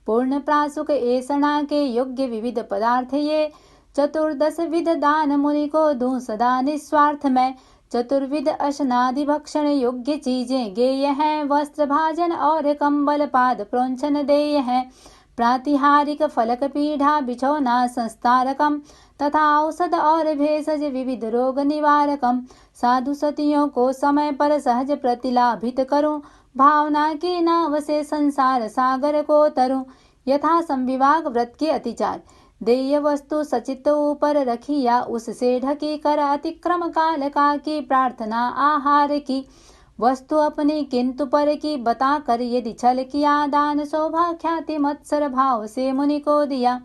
पूर्ण प्रासुक ऐसणा के योग्य विविध पदार्थ ये। 14 विध दान मुनि को दूं सदा निस्वार्थ में। 14 अशनादि भक्षण योग्य चीजें गेय हैं। वस्त्र भाजन और कंबल पाद प्रोंछन देय हैं। प्रातिहारिक फलक पीढ़ा बिछौना संस्तारकम तथा औषध और भेषज विविध रोग निवारकम। साधु सतियों को समय पर सहज प्रतिलाभित करूं। भावना की नाव से संसार सागर को तरूं। यथा संविभाग व्रत के अतिचार। देय वस्तु सचित ऊपर रखी या उससे ढकी कर अतिक्रम काल का की प्रार्थना आहार की। वस्तु अपनी किंतु पर की बता कर यदि छल किया दान शोभा ख्याति मत्सर भाव से मुनि को दिया।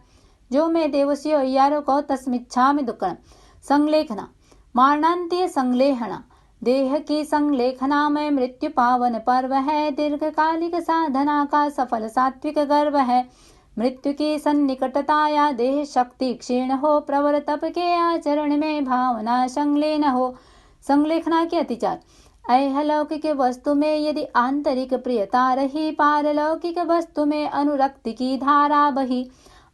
जो मैं देवस्यो अय्यारो को तस्मिच्छामि दुक्कड़म। संलेखना। मारणांतीय संलेखना। देह की संलेखना में मृत्यु पावन पर्व है। दीर्घकालिक साधना का सफल सात्विक गर्व है। मृत्यु की सन्निकटता या देह शक्ति क्षीण हो प्रवर तप के आचरण में भावना संलीन हो। संलेखना के अतिचार। ऐहलौकिक वस्तु में यदि आंतरिक प्रियता रही पारलौकिक वस्तु में अनुरक्ति की धारा बही।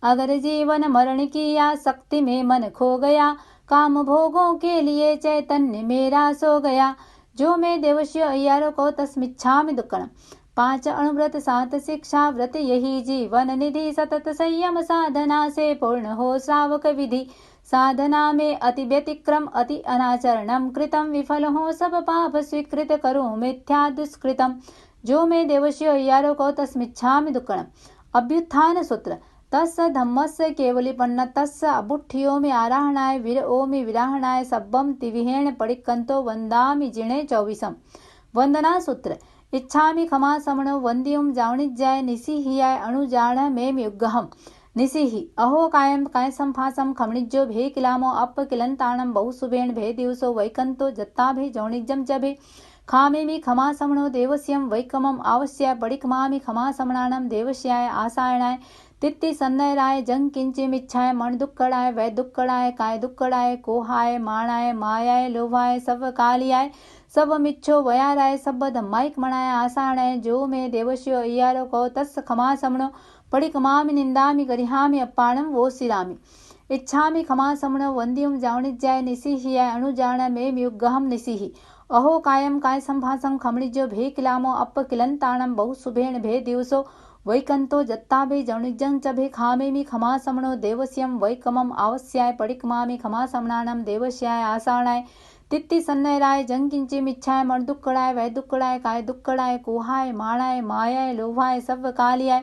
अगर जीवन मरण की या शक्ति में मन खो गया काम भोगों के लिए चैतन्य मेरा सो गया। जो मैं देवस्यो अय्यारो को तस्मिच्छामि दुक्कड़म। 5 अणुव्रत 7 शिक्षा व्रत यही जीवन निधि। सतत संयम साधना से पूर्ण हो श्रावक विधि। साधना में अति व्यतिक्रम अति अनाचरणम कृतम विफल हो सब पाप स्वीकृत करो मिथ्या दुष्कृतम। जो मैं देवस्यो अय्यारो को तस्मिच्छामि दुक्कड़म। अभ्युत्थान सूत्र। तस्य धम्मस्य केवलिपन्नतस्य अबुठ्ठियो में आराहणाय वीर ओमि विराहणाय सब्बम तिविहेण पडिक्कंतो वंदामि जिणे 24। वंदना सूत्र। इच्छामि खमा समणो वंद्यम जावणिज्याय निसिहियाय अणुजाण मेम युग्गहम। निसिहि अहो कायम काय संफासम खमणिज्यो भे किलामो अप किलंताणम बहुसुभेण भे दिवसो वैकंतो जत्ता भे जौणिज्यम च भे। खामेमि खमा समणो देवस्यम वैकमम आवश्याय पडिकमामि खमा समणानम देवस्याय आसायणाय तित्ति सन्नयराय जंग किंचिमिच्छाय मण दुक्कड़ाय वै दुक्कड़ाय काय दुक्कड़ाय कोहाय माणाय मायाय लोभाय सब कालियाय सब मिच्छो वयाराय सब धम्माइक मणाय आसाणाय। जो मैं देवस्यो अय्यारो को तस् खमा समणो पडिकमामि निंदामि गरिहामि अप्पाणम वो सिरामि। इच्छामि खमा समणो वंद्यम जावणिज्याय निसिहियाय अणुजाण मेम युग्गहम निसिहि अहो कायम काय संभासम खमणिज्यो भे किलामो अप किलंताणम बहुसुभेण भे दिवसो वैकंतो जत्ताभे जणुजं च भे खामेमि खमासमणो देवस्यं वैकमं आवस्याय पडिकमामि खमासमणानं देवस्याय आसाणाय तित्ति सन्नयराय जंकिंचिमिच्छाय मणदुक्कड़ाय वैदुक्कड़ाय काय दुक्कड़ाय कुहाय माणाय मायाय लोभाय सव्व कालियाय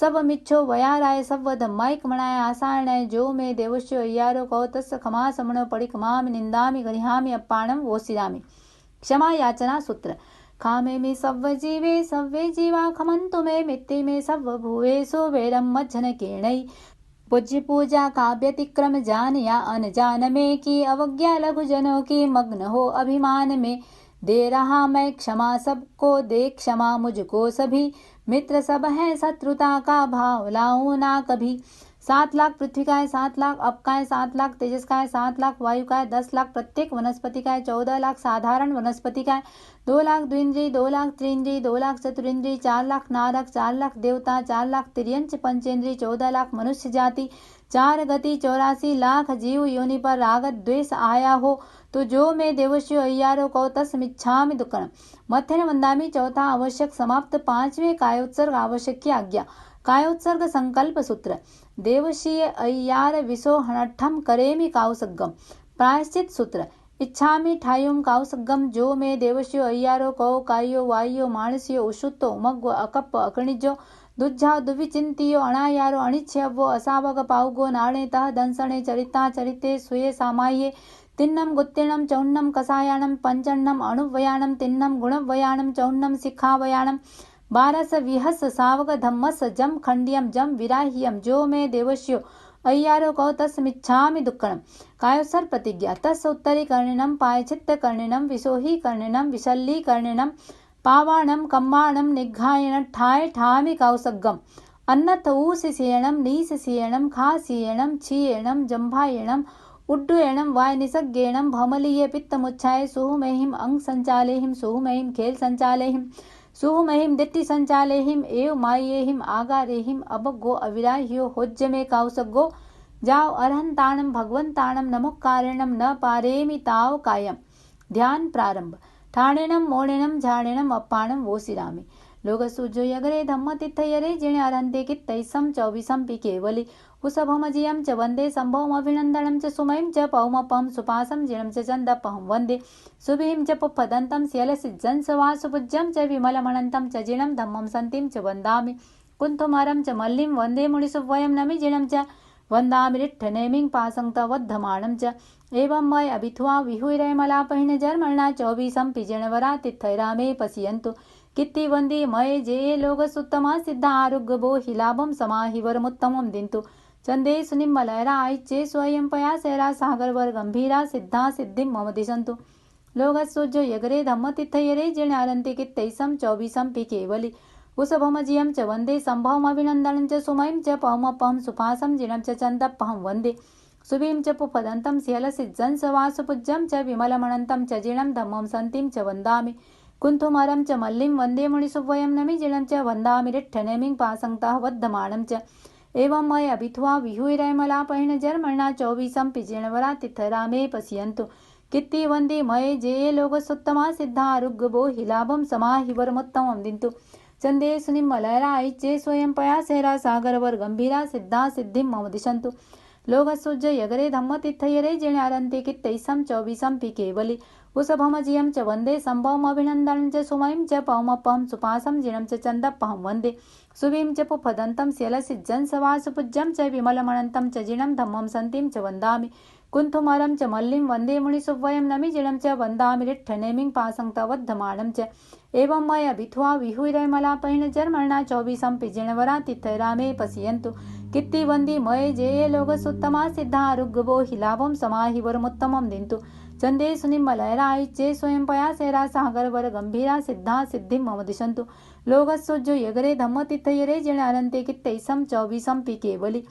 सव मिच्छो वयाराय सव्व धम्माइक मणाय आसायणाय जो मे देवस्यो अय्यारो कौ तस्य खमासमणो पडिकमामि निंदामि गृहामि अप्पाणं वोसिरामि। क्षमा याचना सूत्र। खामेमि सव्व जीवे सव्वे जीवा खमन्तु मे मित्ति मे सव्व भुवेषु वेरं मज्जनकेणै पूज्य पूजा काव्यतिक्रम जान या अनजान में की अवज्ञा लघु जनों की मग्न हो अभिमान में दे रहा मैं क्षमा सबको दे क्षमा मुझको सभी मित्र सब हैं शत्रुता का भाव लाऊं ना कभी। 7 लाख पृथ्वी का है, 7 लाख अप का है, 7 लाख तेजस का है, 7 लाख वायु का है, 10 लाख प्रत्येक वनस्पति का है, 14 लाख साधारण वनस्पति का है, 2 लाख द्विंद्रिय, 2 लाख त्रिंद्रिय, 2 लाख चतुरिंद्रिय, 4 लाख नारक, 4 लाख देवता, 4 लाख तिर्यंच पंचेंद्रिय, 14 लाख मनुष्य जाति, 4 गति, 84 लाख जीव योनि पर राग द्वेष आया हो तो जो मैं देवस्यो अय्यारो कौ तस्मिच्छामि दुक्कड़म। मध्यन वंदामि चौथा आवश्यक समाप्त। 5वें कायोत्सर्ग आवश्यक की आज्ञा। कायोत्सर्ग संकल्प सूत्र। देवशीय अय्यार विसो हनठम करेमि काउसग्गम। प्रायश्चित सूत्र। इच्छामि ठायुम काउसग्गम जो में देवस्यो अय्यारो कौ कायो वायो मानसियो उषुत्तो उमग्गो अकप्प अकणिजो दुज्झा दुविचिंतियो अणायारो अणिच्छ्यवो असावग पाउगो नाणे तह दंसणे चरिता चरिते सुये सामाये तिन्नम गुत्तिणम चौन्नम कसायाणम पंचन्नम अणुवयाणम तिन्नम गुणवयाणम चौन्नम शिखावयाणम 12 विहस सावग धम्मस जम खंडियम जम विराह्यम जो में देवस्यो अय्यारो कौ तस्मिच्छामि दुक्कड़म। कायोत्सर प्रतिज्ञा। तस् उत्तरी कर्णिनम पायचित्त कर्णिनम विसोही कर्णिनम विशल्ली कर्णिनम पावाणम कम्बाणम निघायन ठाय ठामि काउसग्गम। अन्नथ ऊसिसेणम नीसिसेणम खासिएणम क्षीएणम जंभायेणम उड्डुएणम वाय निसग्गेणम भमलीय पित्तमुच्छाय सुहुमेहिम अंग संचालेहिम सुहुमेहिम खेल संचालेहिम सुहुमेहिम दिट्टि संचालेहिम एव मायेहिम आगारेहिम अबगो अविराह्यो होज्य में काउसग्गो जाओ अरहंताणम भगवंताणम नमोकारेणम न पारेमि ताव कायम। ध्यान प्रारंभ। ठाणेणम मोणेणम झाणेणम अप्पाणम वोसिरामि। लोगसुजो यगरे धम्म तिथयरे जिणे अरहंते कित्तैसम 24 पि केवली हुसभमजियं च वन्दे संभवमभिनन्दनं च सुमयं च पौमपं सुपासं जिनं च चन्दपहं वन्दे सुभिं च पुप्पदन्तं स्यलसिज्जं स वासुपूज्यं च विमलमनन्तं च जिनं धम्मं सन्तिं च वन्दामि कुन्थुमरं च मल्लिं वन्दे मुनिसुवयं नमि जिनं च वन्दामि रिट्ठनेमिं पासंक्तवद्धमानं च एवं मय अभिथ्वा विहुरैमलापहिन जर्मणा 24 पिजणवरा तिथैरामे पश्यन्तु कित्ति वंदी मये जे लोग सुत्तमा सिद्धा आरुग्गबो हिलाभम समाहि वरमुत्तमं दिंतु चंदे सुनिम्मलयरा आइच्चे स्वयं पया सेरा सागरवर गंभीरा सिद्धा सिद्धिं मम दिशन्तु। लोगस्सुजो यगरे धम्म तिथयरे जिणे अरन्ति कित्तैसं 24 पि केवली उषभमजियं च वन्दे संभवमभिनन्दनं च सुमयं च पौमपहं सुपासं जिनं च चन्दपहं वन्दे सुभीं च पुप्पदन्तं स्यलसिज्जं स वासुपूज्यं च विमलमनन्तं च जिनं धम्मं सन्तिं च वन्दामि कुन्थुमरं च मल्लिं वन्दे मुनिसुवयं नमि जिनं च वन्दामि रिट्ठनेमिं पासंक्तः वद्धमानं च एवं मय अभिथ्वा विहुरैमलापहिन जर्मणा 24 पिजणवरा तिथरामे पश्यन्तु कित्ति वंदी मये जे लोग सुत्तमा सिद्धा आरुग्गबो हिलाभं समाहि वरमुत्तमं दिंतु चंदे सुनिम्मलयरा आइच्चे स्वयं पया सेरा सागरवर गंभीरा सिद्धा सिद्धिं मम दिशन्तु। लोगसुज यगरे धम्म तिथयरे जिणे अरन्ति कित्तैसं 24 पि केवली उषभमजियं च वन्दे संभवमभिनन्दनं च सुमयं च पौमपहं सुपासं जिनं च चन्दपहं वन्दे सुभीं च पुप्पदन्तं स्यलसिज्जं स वासुपूज्यं च विमलमनन्तं च जिनं धम्मं सन्तिं च वन्दामि कुन्थुमरं च मल्लिं वन्दे मुनिसुवयं नमि जिनं च वन्दामि रिट्ठनेमिं पासंक्तवद्धमानं च एवं मय अभिथ्वा विहुरैमलापहिन जर्मणा 24 पिजणवरा तिथैरामे पश्यन्तु कित्ति वंदी मये जे लोग सुत्तमा सिद्धा आरुग्गबो हिलाभं समाहि वरमुत्तमं दिंतु चंदे सुनिम्मलयरा आइच्चे स्वयं पया सेरा सागरवर गंभीरा सिद्धा सिद्धिं मम दिशन्तु। लोगस्सुजो यगरे धम्म तिथयरे जिणे अरन्ति कित्तैसं 24 पि केवली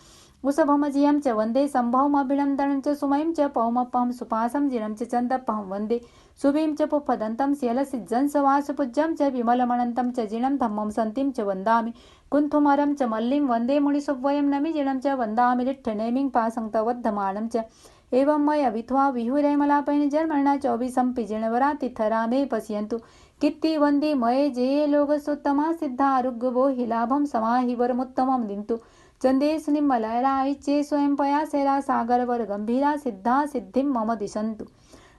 उषभमजियं च वन्दे संभवमभिनन्दनं च सुमयं च पौमपहं सुपासं जिनं च चन्दपहं वन्दे सुभीं च पुप्पदन्तं स्यलसिज्जं स वासुपूज्यं च विमलमनन्तं च जिनं धम्मं सन्तिं च वन्दामि कुन्थुमरं च मल्लिं वन्दे मुनिसुवयं नमि जिनं च वन्दामि रिट्ठनेमिं पासंक्तवद्धमानं च एवं मय अभिथ्वा विहुरैमलापहिन जर्मणा 24 पिजणवरा तिथरामे पश्यन्तु कीर्ति वंदी मये जे लोकसोत्तमा सिद्धा आरोग्यभो हि लाभम समाहि वरमुत्तमम दिंतु चंदेश निम्मलयरा इच्चे स्वयं पयासेरा सागरवर गंभीरा सिद्धा सिद्धिम मम दिशंतु।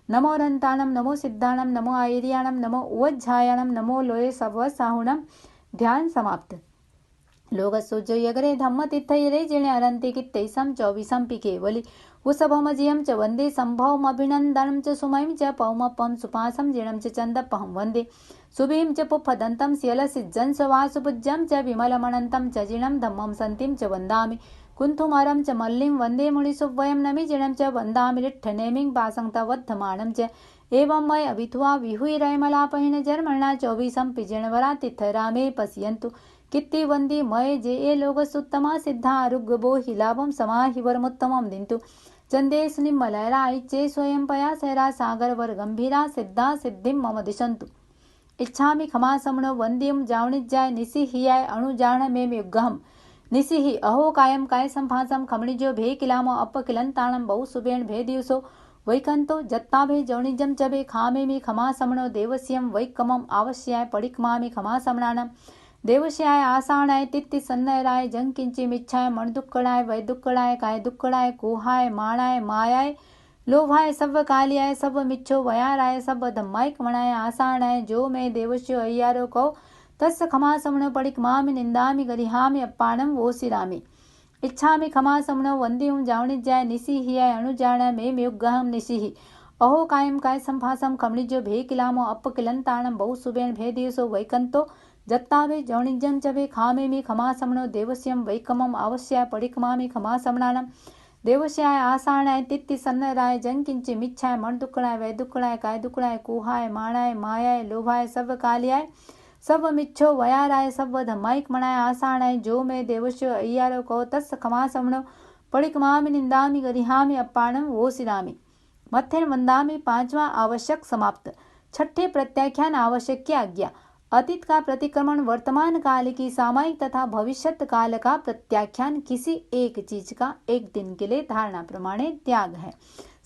नमो रंताणम नमो सिद्धाणम नमो आयर्याणम नमो उवज्झायाणम नमो लोये सवसाहुणम। ध्यान समाप्त। लोकसोज्जयगरे धम्मतीर्थयरे जिणे अरन्ति कित्तैसं च विसंपि केवलि वृषभमजियं च वन्दे सम्भवमभिनन्दनं च सुमयं च पौमपं सुपासं जिणं च चन्दपहं वन्दे सुभीं च पुप्पदन्तं स्यलसिज्जंसवासुपूज्यं च विमलमनन्तं च जिणं धम्मं सन्तिं च वन्दामि कुन्थुमरं च मल्लिं वन्दे मुनिसुवयं नमि जिणं च वन्दामि लिट्ठनेमिं पासङ्क्तवद्धमानं च एवं मय अभिथुआ विहुरयमलापहिन जर्मणा चौबीसं पिजिणवरा तिथरामे पश्यन्तु कीर्ति वंदी मये जे लोकसुत्तमा सिद्धा आरोग्यभो हि लाभम समाहि वरमुत्तमम दिंतु चंदेश निम्मलयरा इच्चे स्वयं पयासेरा सागरवर गंभीरा सिद्धा सिद्धिम मम दिशंतु। इच्छामि खमा समणो वंद्यम जावणिज्याय निसिहियाय अणुजाण मे युगहम निसिहि अहो कायम काय संभासम खमणिजो भे किलामो अपकिलंताणम बहु सुबेण भे दिवसो वैकंतो जत्ता भे जवणिजम चबे खामे मी खमा समणो देवस्यम वैकमम आवश्याय पडिकमामि खमा समणानम देवश्याय आसाणाय तित्ति सन्नयराय जंकिंची मिच्छाय मणदुक्कड़ाय वैदुक्कड़ाय काय दुक्कड़ाय कोहाय माणाय मायाय लोभाय सव कालियाय सव मिच्छो वयाराय सव धम्माइक मणाय आसाणाय जो मैं देवश्यो अय्यारो कौ तस् खमा समणो पडिक मामि निंदामि गरिहामि अप्पाणम वोसिरामि। इच्छामि खमा समणो वंदिहुं जावणिज्याय निसिहियाय अणुजाण मे युगहम निसिहि अहो कायम काय संभासम खमणिजो भे किलामो अपकिलंताणम बहु सुबेण भे दिवसो वैकंतो जत्ताभे जवणिजं चबे खामे मी खमा समणो देवस्यम वैकमम आवश्याय पडिकमामि खमा समणानम देवश्याय आसाणाय तित्ति सन्नराय जंकिंची मिच्छाय मणदुक्कड़ाय वैदुक्कड़ाय काय दुक्कड़ाय कुहाय माणाय मायाय लोभाय सव कालियाय सव मिच्छो वयाराय सव धम्माइक मणाय आसाणाय जो मैं देवश्यो अय्यारो कौ तस् खमा समणो पडिकमामि निंदामि गरिहामि अप्पाणम वोसिरामि। मत्थेन वंदामि। पांचवा आवश्यक समाप्त। छठे प्रत्याख्यान आवश्यक की आज्ञा। अतीत का प्रतिक्रमण, वर्तमान काल की सामायिक तथा भविष्यत काल का प्रत्याख्यान किसी एक चीज का एक दिन के लिए धारणा प्रमाणे त्याग है।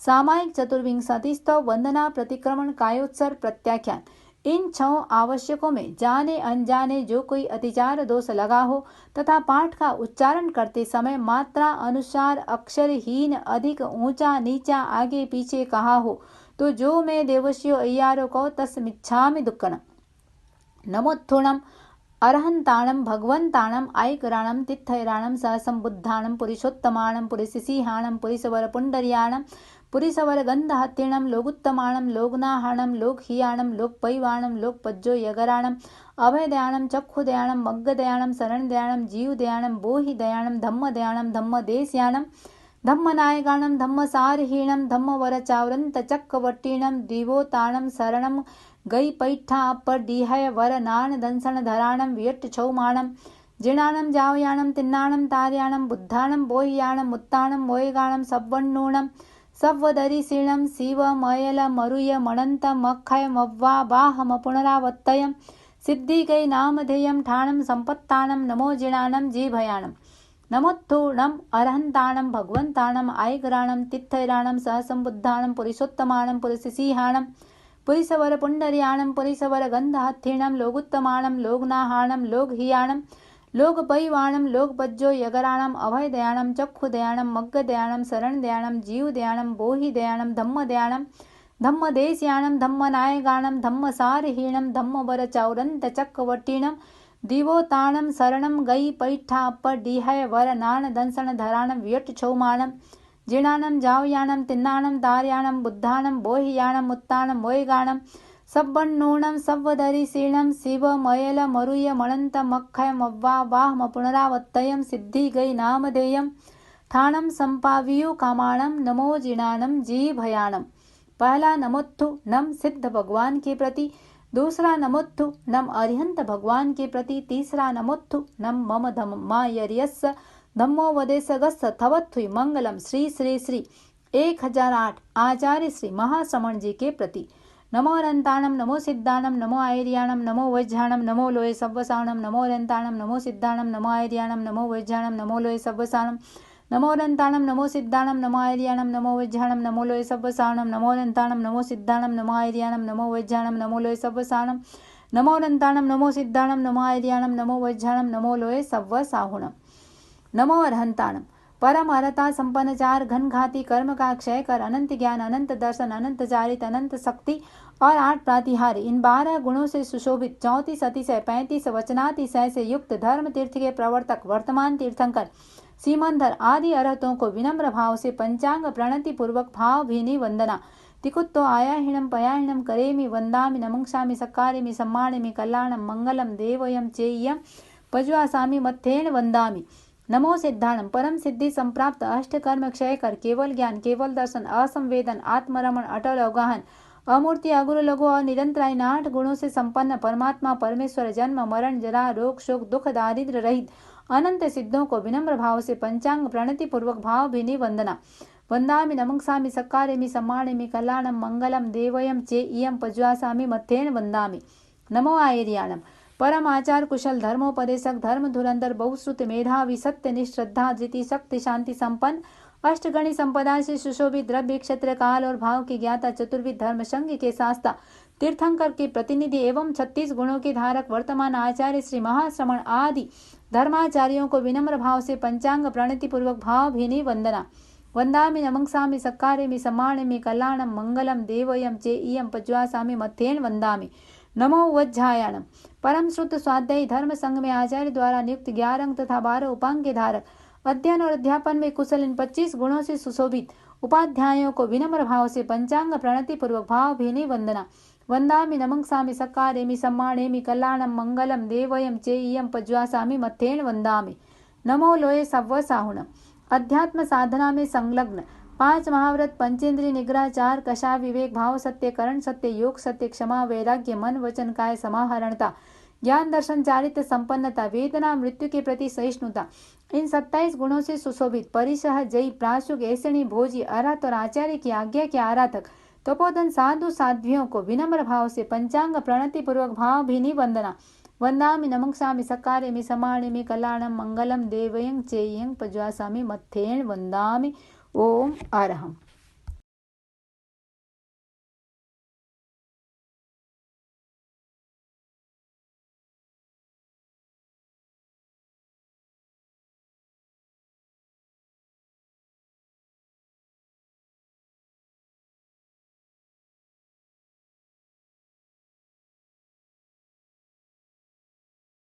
सामायिक चतुर्विंशतिस्तव, वंदना, प्रतिक्रमण, कायोत्सर्ग, प्रत्याख्यान, इन 6 आवश्यकों में जाने अनजाने जो कोई अतिचार दोष लगा हो तथा पाठ का उच्चारण करते समय मात्रा अनुसार अक्षरहीन, अधिक, ऊंचा, नीचा, आगे पीछे कहा हो तो जो मैं देवश्यो अय्यारो कौ तस्मिच्छामि दुक्कड़म। नमोत्थुणम अरहंताणम भगवंताणम आयकराणम तिथैराणम सहसंबुद्धाणम पुरुषोत्तमाणम पुरिसिंहाणम पुरिसवर पुंडरियाणम पुरिसवर गंधहत्तीणम लोगुत्तमाणम लोगनाहणम लोकहियाणम लोकपैवाणम लोकपज्जो यगराणम अभयदयाणम चक्षुदयाणम मग्गदयाणम शरणदयाणम जीवदयाणम बोहिदयाणम धम्मदयाणम धम्मदेशयाणम धम्मनायकाणम धम्मसारहीणम धम्मवरचावरंत चक्रवर्तीणम दिवोताणम शरणम गई पैठा अपर डीहय वर नान दंसन धराणम वियट छौमाणम जिणाणम जावयाणम तिन्नाणम तार्याणम बुद्धाणम बोहियाणम मुत्ताणम मोयगाणम सव्वन्नूणम सव्वदरिसीणम शिव मयल मरुय मणंत मखय मव्वा बाहम पुनरावत्तयम सिद्धिगै नामधेयम ठाणम संपत्ताणम नमो जिणाणम जीभयाणम। नमोत्थुणम अरहंताणम भगवंताणम आयकराणम तिथैराणम सहसंबुद्धाणम पुरुषोत्तमाणम पुरिसिंहाणम पुरिसवर पुंडरियाणम पुरिसवर गंधहत्थीणम लोगुत्तमाणम लोगनाहाणम लोकहियाणम लोकपैवाणम लोकपज्जो यगराणम अभयदयाणम चक्षुदयाणम मग्गदयाणम शरणदयाणम जीवदयाणम बोहिदयाणम धम्मदयाणम धम्मदेशयाणम धम्मनायकाणम धम्मसारहीणम धम्मवरचौरंत चक्रवर्तीणम दिवोताणम शरणम गई पैठा अपर डीहय वर नान दंसन धराणम वियट छौमाणम जिणाणम जावयाणम तिन्नाणम तार्याणम बुद्धाणम बोहियाणम मुत्ताणम मोयगाणम सव्वन्नूणम सव्वदरिसीणम शिव मयल मरुय मणंत मखय मव्वा वाहम पुनरावत्तयम सिद्धिगै नामधेयम ठाणम संपावियु कामाणम नमो जिणाणम जीभयाणम। पहला नमोत्थु नम सिद्ध भगवान के प्रति, दूसरा नमोत्थु नम अरिहंत भगवान के प्रति, तीसरा नमोत्थु नम मम धम्मायर्यस्य धम्मो वदेशगस्य थवत्थुई मंगलम श्री श्री श्री 1008 आचार्य श्री महाश्रमण जी के प्रति। नमो अरंताणम नमो सिद्धाणम नमो आयर्याणम नमो वज्झाणम नमो लोये सव्वसाणम नमो अरंताणम नमो सिद्धाणम नमो आयर्याणम नमो वज्झाणम नमो लोये सव्वसाणम नमो अनंताणं नमो सिद्धाणं नमो आयर्याणं नमो वैज्ञाणं नमो लोये सव्वसाणं नमो अनंताणं नमो सिद्धाणं नमो आयर्याणं नमो वैज्ञाणं नमो लोये सव्वसाणं नमो अनंताणं नमो सिद्धाणं नमो आयर्याणं नमो वैज्ञाणं नमो लोये सव्वसाहुणं। नमो अरहंताणं परम अरता संपन्न चार घन घाती कर्म का क्षय कर अनंत ज्ञान अनंत दर्शन अनंत चारित अनंत शक्ति और 8 प्रातिहार्य इन 12 गुणों से सुशोभित 34 अतिशय 35 वचनातिशय से युक्त धर्म तीर्थ के प्रवर्तक वर्तमान तीर्थंकर सीमंधर आदि अरहतों को विनम्र भाव से पंचांग प्रणति पूर्वक भाव भीनी वंदना। तिकुत्तो आयाहीणं पयाहीणं करेमि वंदामि नमंसामि सक्कारेमि सम्मानेमि कल्याणं मंगलम देवयं चेय्यं पज्वासामि मत्थेन वंदामि। नमो सिद्धाणं परम सिद्धि संप्राप्त अष्टकर्म क्षय कर केवल ज्ञान केवल दर्शन असंवेदन आत्मरमण अटल अवगाहन अमूर्ति अगुरु लघु और निरंतर इन 8 गुणों से संपन्न परमात्मा परमेश्वर जन्म मरण जरा रोग शोक दुख दारिद्र रहित अनंत सिद्धों को विनम्र भाव से पंचांग प्रणति पूर्वक भाव भीनी वंदना। वंदामि नमंसामि सक्कारेमि सम्मानेमि कल्याणं मंगलम देवयं चेय्यं पज्वासामि मत्थेन वंदामि। नमो आयर्याणं परम आचार कुशल धर्मोपदेशक धर्म धुरंधर बहुश्रुत मेधावी सत्यनिष्ठ श्रद्धा धृति शक्ति शांति संपन्न अष्टगणी संपदा से सुशोभित द्रव्य क्षेत्र काल और भाव की ज्ञाता चतुर्विध धर्म संघ के शास्ता तीर्थंकर के प्रतिनिधि एवं 36 गुणों के धारक वर्तमान आचार्य श्री महाश्रमण आदि धर्माचार्यों को विनम्र भाव से पंचांग प्रणति पूर्वक भाव भीनी वंदना। वंदामि नमंसामि सक्कारेमि सम्मानेमि कल्याणं मंगलम देवयं चेय्यं पज्वासामि मत्थेन वंदामि। नमो वज्झायाणं परम श्रुत स्वाध्यायी धर्म संघ में आचार्य द्वारा नियुक्त 11 अंग तथा 12 उपांग के धारक अध्ययन और अध्यापन में कुशल इन 25 गुणों से सुशोभित उपाध्यायों को विनम्र भाव से पंचांग प्रणति पूर्वक भाव भीनी वंदना। वंदामि नमंसामि सक्कारेमि सम्मानेमि कल्याणं मंगलम देवयं चेय्यं पज्वासामि मत्थेन वंदामि। नमो लोये सव्वसाहुणं अध्यात्म साधना में संलग्न 5 महाव्रत पंचेंद्रिय निग्रह 4 कषाय विवेक भाव सत्य करण सत्य योग सत्य क्षमा वैराग्य मन वचन काय समाहरणता ज्ञान दर्शन चारित्र संपन्नता वेदना मृत्यु के प्रति सहिष्णुता इन 27 गुणों से सुशोभित परिसह जयी प्राशुक ऐसणी भोजी अरहत और आचार्य की आज्ञा के आराधक तपोधन साधु साध्वियों को विनम्र भाव से पंचांग प्रणति पूर्वक भाव भीनी वंदना। वंदामि नमंसामि सक्कारेमि सम्मानेमि कल्याणं मंगलम देवयं चेय्यं पज्वासामि मत्थेन वंदामि। ओम अरहम्।